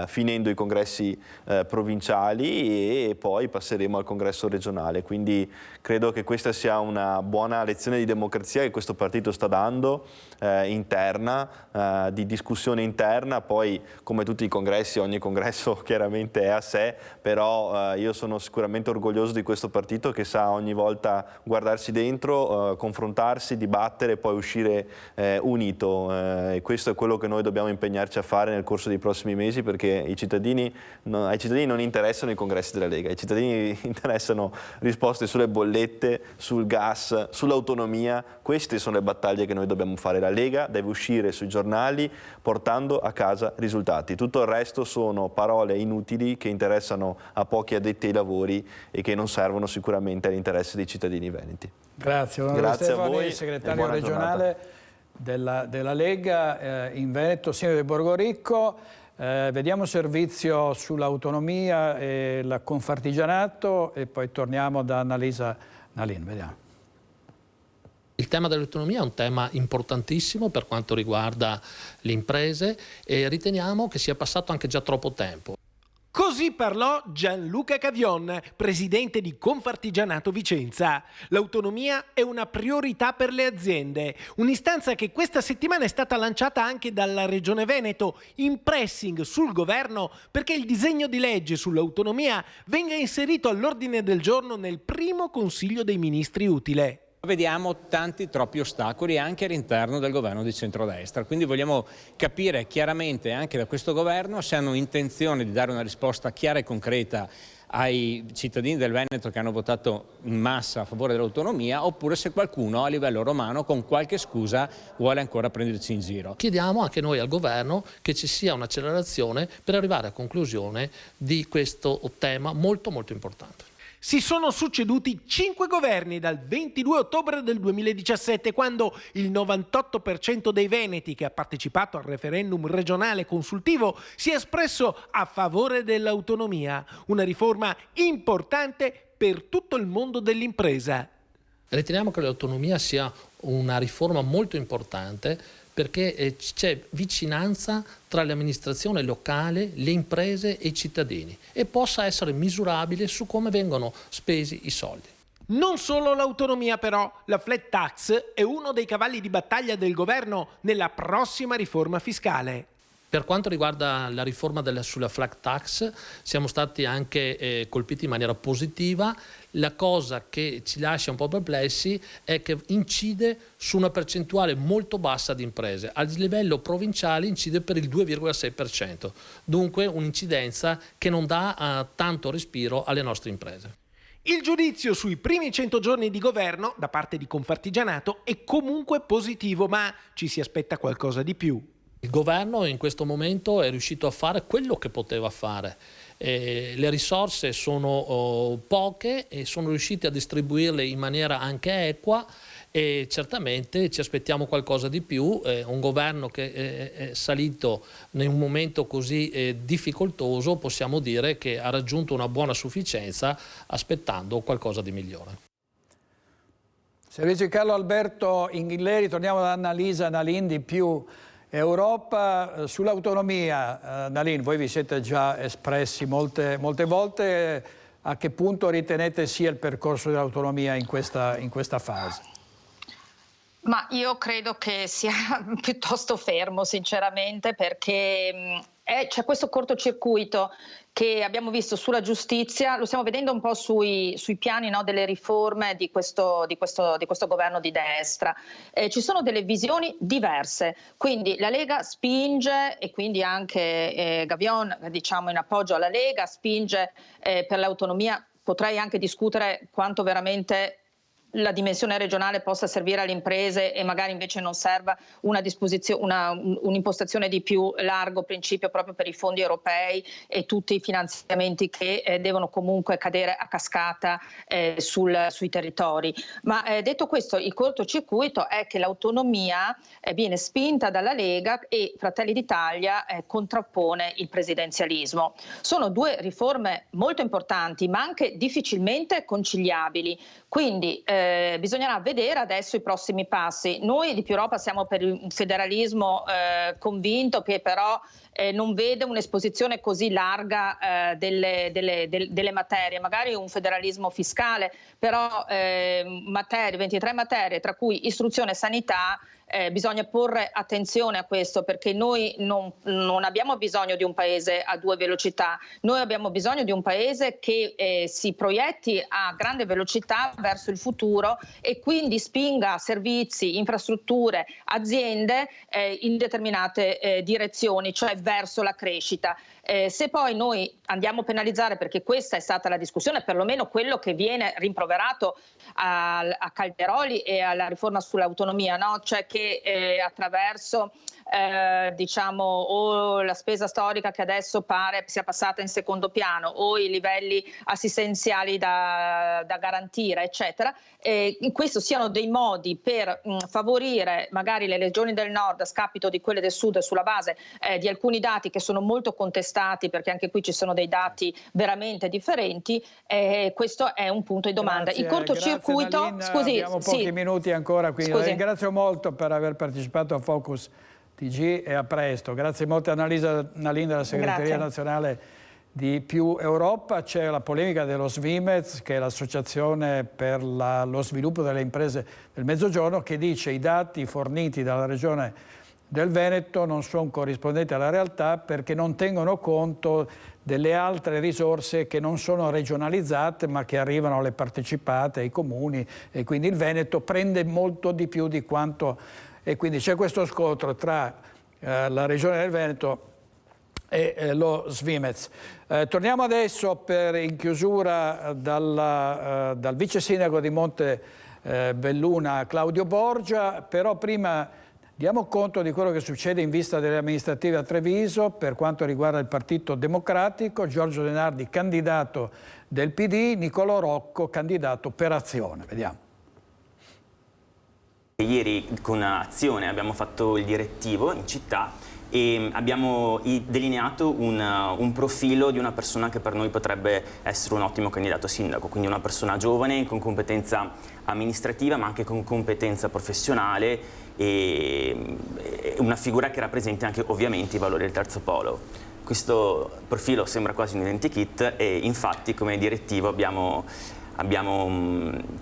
finendo i congressi provinciali e poi passeremo al congresso regionale, quindi credo che questa sia una buona lezione di democrazia che questo partito sta dando, interna, di discussione interna. Poi come tutti i congressi, ogni congresso chiaramente è a sé, però io sono sicuramente orgoglioso di questo partito che sa ogni volta guardarsi dentro, confrontarsi, dibattere e poi uscire unito, e questo è quello che noi dobbiamo impegnarci a fare nel corso dei prossimi mesi, perché ai cittadini non interessano i congressi della Lega, ai cittadini interessano risposte sulle bollette, sul gas, sull'autonomia. Queste sono le battaglie che noi dobbiamo fare. La Lega deve uscire sui giornali portando a casa risultati. Tutto il resto sono parole inutili che interessano a pochi addetti ai lavori e che non servono sicuramente all'interesse dei cittadini veneti. Grazie, Grazie Stefani, a voi, segretario regionale della Lega in Veneto, sindaco di Borgoricco. Vediamo servizio sull'autonomia e il Confartigianato e poi torniamo da Annalisa Nalin. Vediamo. Il tema dell'autonomia è un tema importantissimo per quanto riguarda le imprese e riteniamo che sia passato anche già troppo tempo. Così parlò Gianluca Cavion, presidente di Confartigianato Vicenza. L'autonomia è una priorità per le aziende, un'istanza che questa settimana è stata lanciata anche dalla Regione Veneto in pressing sul governo perché il disegno di legge sull'autonomia venga inserito all'ordine del giorno nel primo Consiglio dei Ministri utile. Vediamo troppi ostacoli anche all'interno del governo di centrodestra, quindi vogliamo capire chiaramente anche da questo governo se hanno intenzione di dare una risposta chiara e concreta ai cittadini del Veneto che hanno votato in massa a favore dell'autonomia, oppure se qualcuno a livello romano con qualche scusa vuole ancora prenderci in giro. Chiediamo anche noi al governo che ci sia un'accelerazione per arrivare a conclusione di questo tema molto importante. Si sono succeduti 5 governi dal 22 ottobre del 2017, quando il 98% dei veneti che ha partecipato al referendum regionale consultivo si è espresso a favore dell'autonomia, una riforma importante per tutto il mondo dell'impresa. Riteniamo che l'autonomia sia una riforma molto importante perché c'è vicinanza tra l'amministrazione locale, le imprese e i cittadini e possa essere misurabile su come vengono spesi i soldi. Non solo l'autonomia però, la flat tax è uno dei cavalli di battaglia del governo nella prossima riforma fiscale. Per quanto riguarda la riforma sulla flat tax, siamo stati anche colpiti in maniera positiva. La cosa che ci lascia un po' perplessi è che incide su una percentuale molto bassa di imprese. A livello provinciale incide per il 2,6%, dunque un'incidenza che non dà tanto respiro alle nostre imprese. Il giudizio sui primi 100 giorni di governo da parte di Confartigianato è comunque positivo, ma ci si aspetta qualcosa di più. Il governo in questo momento è riuscito a fare quello che poteva fare. Le risorse sono poche e sono riusciti a distribuirle in maniera anche equa e certamente ci aspettiamo qualcosa di più. Un governo che è salito in un momento così difficoltoso, possiamo dire che ha raggiunto una buona sufficienza aspettando qualcosa di migliore. Servizio Carlo Alberto Inghilleri, torniamo da Annalisa Nalin di Più Europa. Sull'autonomia, Nalin, voi vi siete già espressi molte volte, a che punto ritenete sia il percorso dell'autonomia in questa fase? Ma io credo che sia piuttosto fermo, sinceramente, perché c'è questo cortocircuito che abbiamo visto sulla giustizia, lo stiamo vedendo un po' sui piani, no, delle riforme di questo governo di destra. Ci sono delle visioni diverse, quindi la Lega spinge, e quindi anche Gavion, diciamo in appoggio alla Lega, spinge per l'autonomia. Potrei anche discutere quanto veramente la dimensione regionale possa servire alle imprese e magari invece non serva un'impostazione di più largo principio proprio per i fondi europei e tutti i finanziamenti che devono comunque cadere a cascata sui territori. Ma detto questo, il cortocircuito è che l'autonomia viene spinta dalla Lega e Fratelli d'Italia contrappone il presidenzialismo. Sono due riforme molto importanti ma anche difficilmente conciliabili, quindi bisognerà vedere adesso i prossimi passi. Noi di Più Europa siamo per un federalismo convinto che però non vede un'esposizione così larga delle materie, magari un federalismo fiscale, però 23 materie, tra cui istruzione e sanità, bisogna porre attenzione a questo, perché noi non abbiamo bisogno di un paese a due velocità, noi abbiamo bisogno di un paese che si proietti a grande velocità verso il futuro e quindi spinga servizi, infrastrutture, aziende in determinate direzioni, cioè verso la crescita. Se poi noi andiamo a penalizzare, perché questa è stata la discussione, perlomeno quello che viene rimproverato a Calderoli e alla riforma sull'autonomia, no? Cioè che attraverso diciamo o la spesa storica che adesso pare sia passata in secondo piano o i livelli assistenziali da garantire, eccetera, questo siano dei modi per favorire magari le regioni del nord a scapito di quelle del sud sulla base di alcuni dati che sono molto contestati, perché anche qui ci sono dei dati veramente differenti. Questo è un punto di domanda. Grazie, il cortocircuito, Nalin, scusi, abbiamo pochi minuti ancora, quindi la ringrazio molto per aver partecipato a Focus TG e a presto. Grazie molto a Annalisa Nalin della segreteria nazionale di Più Europa. C'è la polemica dello Svimez, che è l'associazione per lo sviluppo delle imprese del Mezzogiorno, che dice che i dati forniti dalla regione del Veneto non sono corrispondenti alla realtà perché non tengono conto delle altre risorse che non sono regionalizzate ma che arrivano alle partecipate, ai comuni, e quindi il Veneto prende molto di più di quanto... E quindi c'è questo scontro tra la regione del Veneto e lo Svimez. Torniamo adesso in chiusura dal vice sindaco di Montebelluna Claudio Borgia, però prima diamo conto di quello che succede in vista delle amministrative a Treviso per quanto riguarda il Partito Democratico. Giorgio De Nardi, candidato del PD, Nicolò Rocco, candidato per Azione. Vediamo. Ieri con Azione abbiamo fatto il direttivo in città e abbiamo delineato un profilo di una persona che per noi potrebbe essere un ottimo candidato sindaco, quindi una persona giovane con competenza amministrativa ma anche con competenza professionale e una figura che rappresenti anche ovviamente i valori del terzo polo. Questo profilo sembra quasi un identikit e infatti come direttivo abbiamo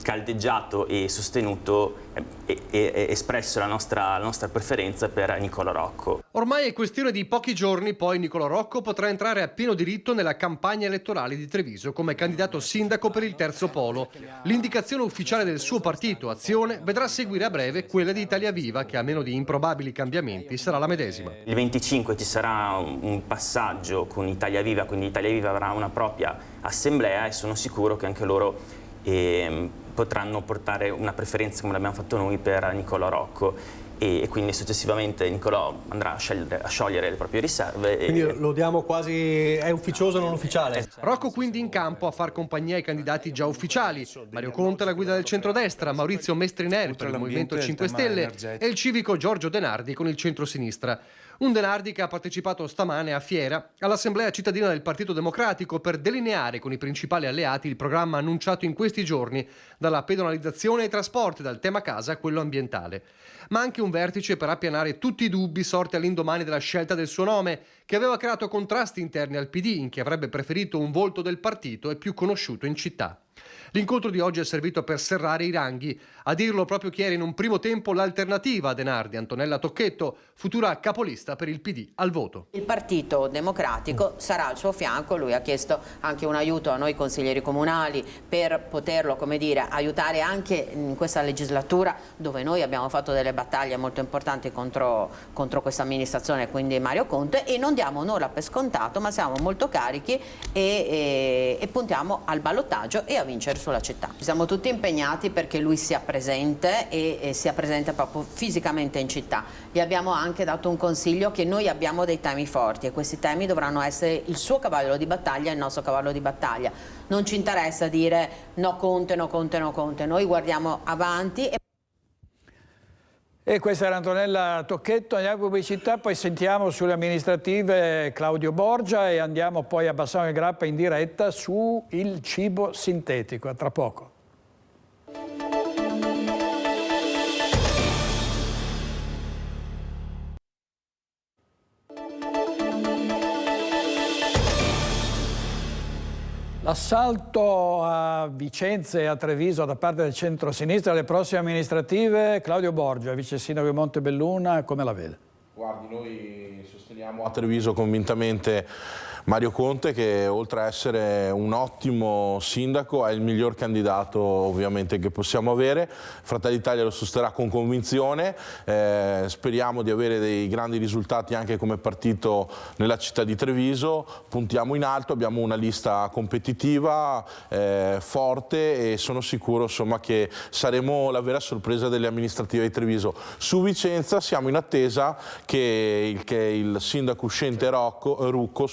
caldeggiato e sostenuto e espresso la nostra preferenza per Nicolò Rocco. Ormai è questione di pochi giorni, poi Nicolò Rocco potrà entrare a pieno diritto nella campagna elettorale di Treviso come candidato sindaco per il terzo polo. L'indicazione ufficiale del suo partito, Azione, vedrà seguire a breve quella di Italia Viva, che a meno di improbabili cambiamenti sarà la medesima. Il 25 ci sarà un passaggio con Italia Viva, quindi Italia Viva avrà una propria assemblea e sono sicuro che anche loro potranno portare una preferenza come l'abbiamo fatto noi per Nicolò Rocco e quindi successivamente Nicolò andrà a sciogliere le proprie riserve. Quindi lo diamo quasi, è ufficioso o non ufficiale? Rocco quindi in campo a far compagnia ai candidati già ufficiali: Mario Conte alla guida del centrodestra, Maurizio Mestrinelli per il Movimento 5 Stelle e il civico Giorgio De Nardi con il centro-sinistra. Un De Nardi che ha partecipato stamane a Fiera all'Assemblea cittadina del Partito Democratico per delineare con i principali alleati il programma annunciato in questi giorni, dalla pedonalizzazione ai trasporti, dal tema casa a quello ambientale. Ma anche un vertice per appianare tutti i dubbi sorti all'indomani della scelta del suo nome, che aveva creato contrasti interni al PD, in chi avrebbe preferito un volto del partito e più conosciuto in città. L'incontro di oggi è servito per serrare i ranghi, a dirlo proprio chi era in un primo tempo l'alternativa a De Nardi, Antonella Tocchetto, futura capolista per il PD al voto. Il Partito Democratico sarà al suo fianco, lui ha chiesto anche un aiuto a noi consiglieri comunali per poterlo, come dire, aiutare anche in questa legislatura dove noi abbiamo fatto delle battaglie molto importanti contro questa amministrazione, quindi Mario Conte, e non diamo nulla per scontato, ma siamo molto carichi e puntiamo al ballottaggio e a vincere sulla città. Siamo tutti impegnati perché lui sia presente e sia presente proprio fisicamente in città. Gli abbiamo anche dato un consiglio che noi abbiamo dei temi forti e questi temi dovranno essere il suo cavallo di battaglia e il nostro cavallo di battaglia. Non ci interessa dire no Conte, no Conte, no Conte, noi guardiamo avanti. E questa era Antonella Tocchetto, andiamo a pubblicità, poi sentiamo sulle amministrative Claudio Borgia e andiamo poi a Bassano del Grappa in diretta su il cibo sintetico, a tra poco. L'assalto a Vicenza e a Treviso da parte del centro-sinistra alle prossime amministrative, Claudio Borgia, vice sindaco di Montebelluna, come la vede? Guardi, noi sosteniamo a Treviso convintamente Mario Conte, che oltre a essere un ottimo sindaco è il miglior candidato ovviamente che possiamo avere. Fratelli d'Italia lo sosterrà con convinzione, speriamo di avere dei grandi risultati anche come partito nella città di Treviso, puntiamo in alto, abbiamo una lista competitiva, forte, e sono sicuro insomma, che saremo la vera sorpresa delle amministrative di Treviso. Su Vicenza siamo in attesa che il sindaco uscente Rucco,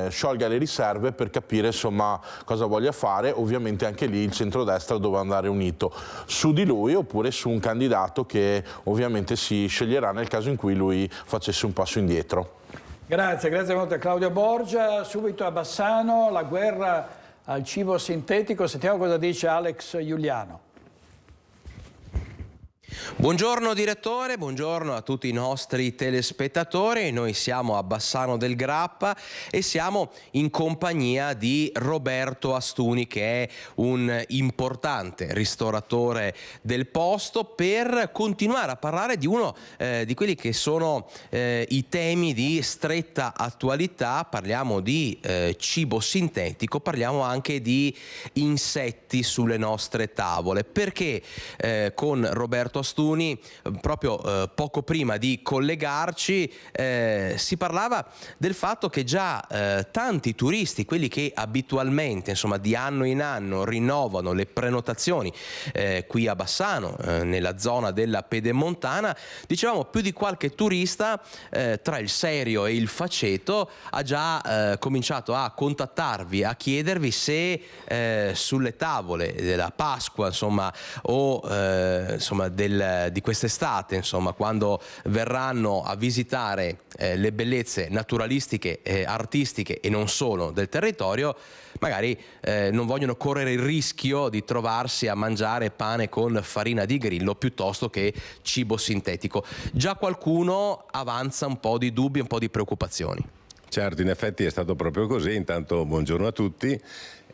sciolga le riserve per capire insomma cosa voglia fare. Ovviamente anche lì il centrodestra dove andare unito su di lui oppure su un candidato che ovviamente si sceglierà nel caso in cui lui facesse un passo indietro. Grazie molto a Claudio Borgia. Subito a Bassano, la guerra al cibo sintetico, sentiamo cosa dice Alex Giuliano. Buongiorno direttore, buongiorno a tutti i nostri telespettatori. Noi siamo a Bassano del Grappa e siamo in compagnia di Roberto Astuni, che è un importante ristoratore del posto, per continuare a parlare di uno di quelli che sono i temi di stretta attualità. Parliamo di cibo sintetico, parliamo anche di insetti sulle nostre tavole, perché con Roberto Astuni proprio poco prima di collegarci si parlava del fatto che già tanti turisti, quelli che abitualmente insomma di anno in anno rinnovano le prenotazioni qui a Bassano, nella zona della Pedemontana, dicevamo più di qualche turista tra il serio e il faceto ha già cominciato a contattarvi, a chiedervi se sulle tavole della Pasqua insomma o insomma di quest'estate, insomma, quando verranno a visitare le bellezze naturalistiche, artistiche e non solo del territorio, magari non vogliono correre il rischio di trovarsi a mangiare pane con farina di grillo piuttosto che cibo sintetico. Già qualcuno avanza un po' di dubbi, un po' di preoccupazioni. Certo, in effetti è stato proprio così. Intanto buongiorno a tutti.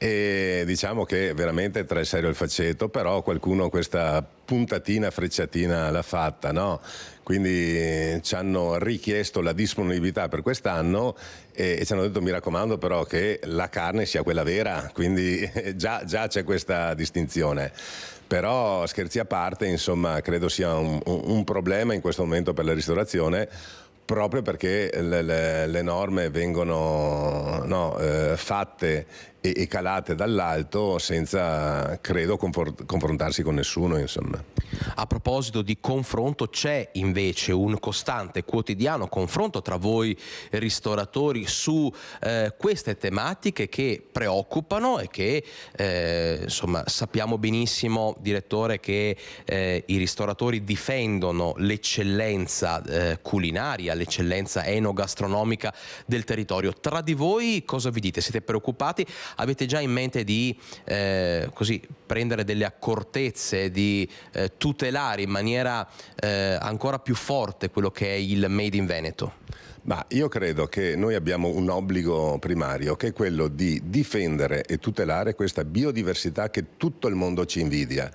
E diciamo che veramente tra il serio e il faceto, però qualcuno questa puntatina, frecciatina l'ha fatta, no? Quindi ci hanno richiesto la disponibilità per quest'anno e ci hanno detto: mi raccomando però che la carne sia quella vera, quindi già c'è questa distinzione. Però scherzi a parte, insomma, credo sia un problema in questo momento per la ristorazione, proprio perché le norme vengono fatte e calate dall'alto senza, credo, confrontarsi con nessuno, insomma. A proposito di confronto, c'è invece un costante quotidiano confronto tra voi ristoratori su queste tematiche che preoccupano e che insomma sappiamo benissimo, direttore, che i ristoratori difendono l'eccellenza culinaria, l'eccellenza enogastronomica del territorio. Tra di voi cosa vi dite? Siete preoccupati? Avete già in mente di così prendere delle accortezze, di tutelare in maniera ancora più forte quello che è il Made in Veneto? Ma io credo che noi abbiamo un obbligo primario, che è quello di difendere e tutelare questa biodiversità che tutto il mondo ci invidia.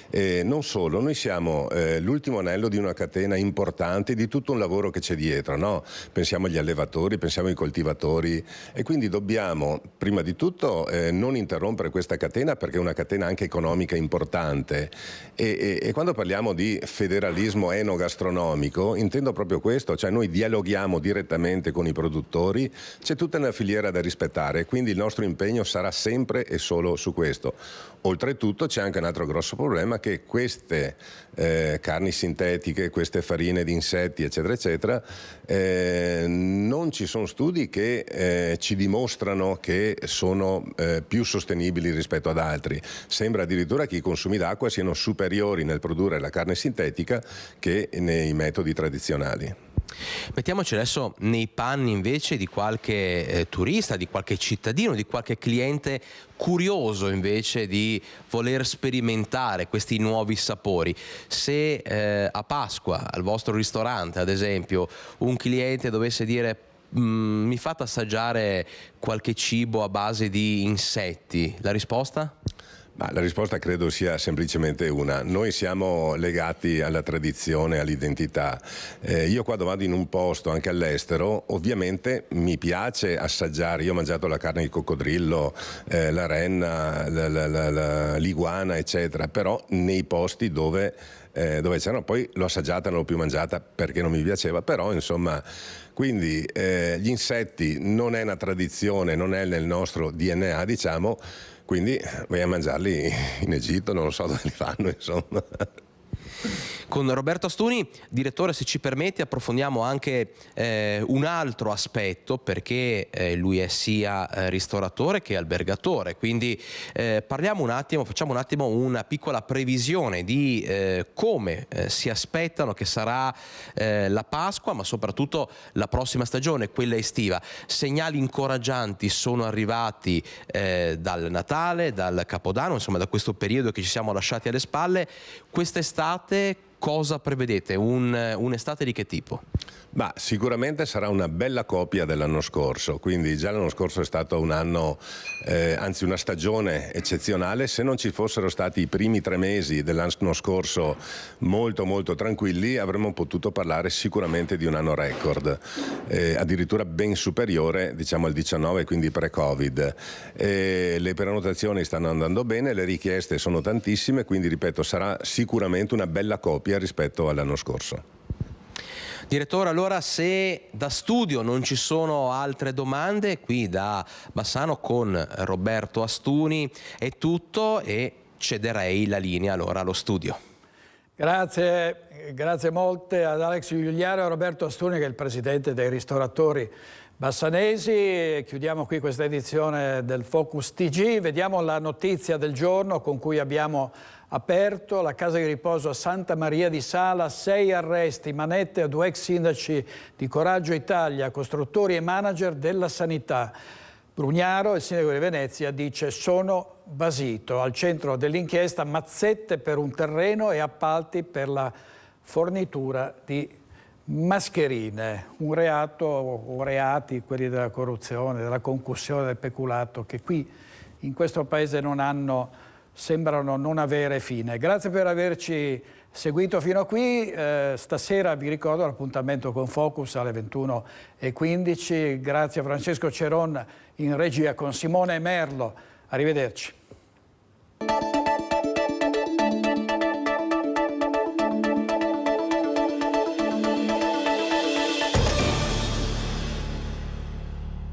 Non solo, noi siamo l'ultimo anello di una catena importante di tutto un lavoro che c'è dietro, no? Pensiamo agli allevatori, pensiamo ai coltivatori, e quindi dobbiamo prima di tutto non interrompere questa catena, perché è una catena anche economica importante, e quando parliamo di federalismo enogastronomico intendo proprio questo, cioè noi dialoghiamo direttamente con i produttori, c'è tutta una filiera da rispettare, quindi il nostro impegno sarà sempre e solo su questo. Oltretutto c'è anche un altro grosso problema, che queste carni sintetiche, queste farine di insetti, eccetera, eccetera, non ci sono studi che ci dimostrano che sono più sostenibili rispetto ad altri. Sembra addirittura che i consumi d'acqua siano superiori nel produrre la carne sintetica che nei metodi tradizionali. Mettiamoci adesso nei panni invece di qualche turista, di qualche cittadino, di qualche cliente curioso invece di voler sperimentare questi nuovi sapori. Se a Pasqua al vostro ristorante, ad esempio, un cliente dovesse dire mi fate assaggiare qualche cibo a base di insetti, la risposta? Ma la risposta credo sia semplicemente una: noi siamo legati alla tradizione, all'identità. Io quando vado in un posto, anche all'estero, ovviamente mi piace assaggiare. Io ho mangiato la carne di coccodrillo, la renna, l'iguana, eccetera, però nei posti dove c'erano, poi l'ho assaggiata, non l'ho più mangiata perché non mi piaceva, però insomma, quindi gli insetti non è una tradizione, non è nel nostro DNA, diciamo. Quindi vai a mangiarli in Egitto, non lo so dove li fanno, insomma. Con Roberto Astuni, direttore, se ci permette, approfondiamo anche un altro aspetto, perché lui è sia ristoratore che albergatore, quindi parliamo un attimo, facciamo un attimo una piccola previsione di come si aspettano che sarà la Pasqua, ma soprattutto la prossima stagione, quella estiva. Segnali incoraggianti sono arrivati dal Natale, dal Capodanno, insomma da questo periodo che ci siamo lasciati alle spalle. Quest'estate cosa prevedete? Un'estate di che tipo? Ma sicuramente sarà una bella copia dell'anno scorso, quindi già l'anno scorso è stato un anno, anzi una stagione eccezionale. Se non ci fossero stati i primi 3 mesi dell'anno scorso molto molto tranquilli, avremmo potuto parlare sicuramente di un anno record, addirittura ben superiore, diciamo, al 19, quindi pre-Covid. Le prenotazioni stanno andando bene, le richieste sono tantissime, quindi ripeto, sarà sicuramente una bella copia rispetto all'anno scorso. Direttore, allora se da studio non ci sono altre domande, qui da Bassano con Roberto Astuni è tutto e cederei la linea allora allo studio. Grazie molte ad Alex Giuliano e a Roberto Astuni, che è il presidente dei ristoratori bassanesi. Chiudiamo qui questa edizione del Focus TG, vediamo la notizia del giorno con cui abbiamo aperto. La casa di riposo a Santa Maria di Sala, 6 arresti, manette a 2 ex sindaci di Coraggio Italia, costruttori e manager della sanità. Brugnaro, il sindaco di Venezia, dice sono basito. Al centro dell'inchiesta mazzette per un terreno e appalti per la fornitura di mascherine, un reato o reati, quelli della corruzione, della concussione, del peculato, che qui in questo paese sembrano non avere fine. Grazie per averci seguito fino a qui. Stasera vi ricordo l'appuntamento con Focus alle 21:15. Grazie a Francesco Ceron in regia con Simone Merlo. Arrivederci.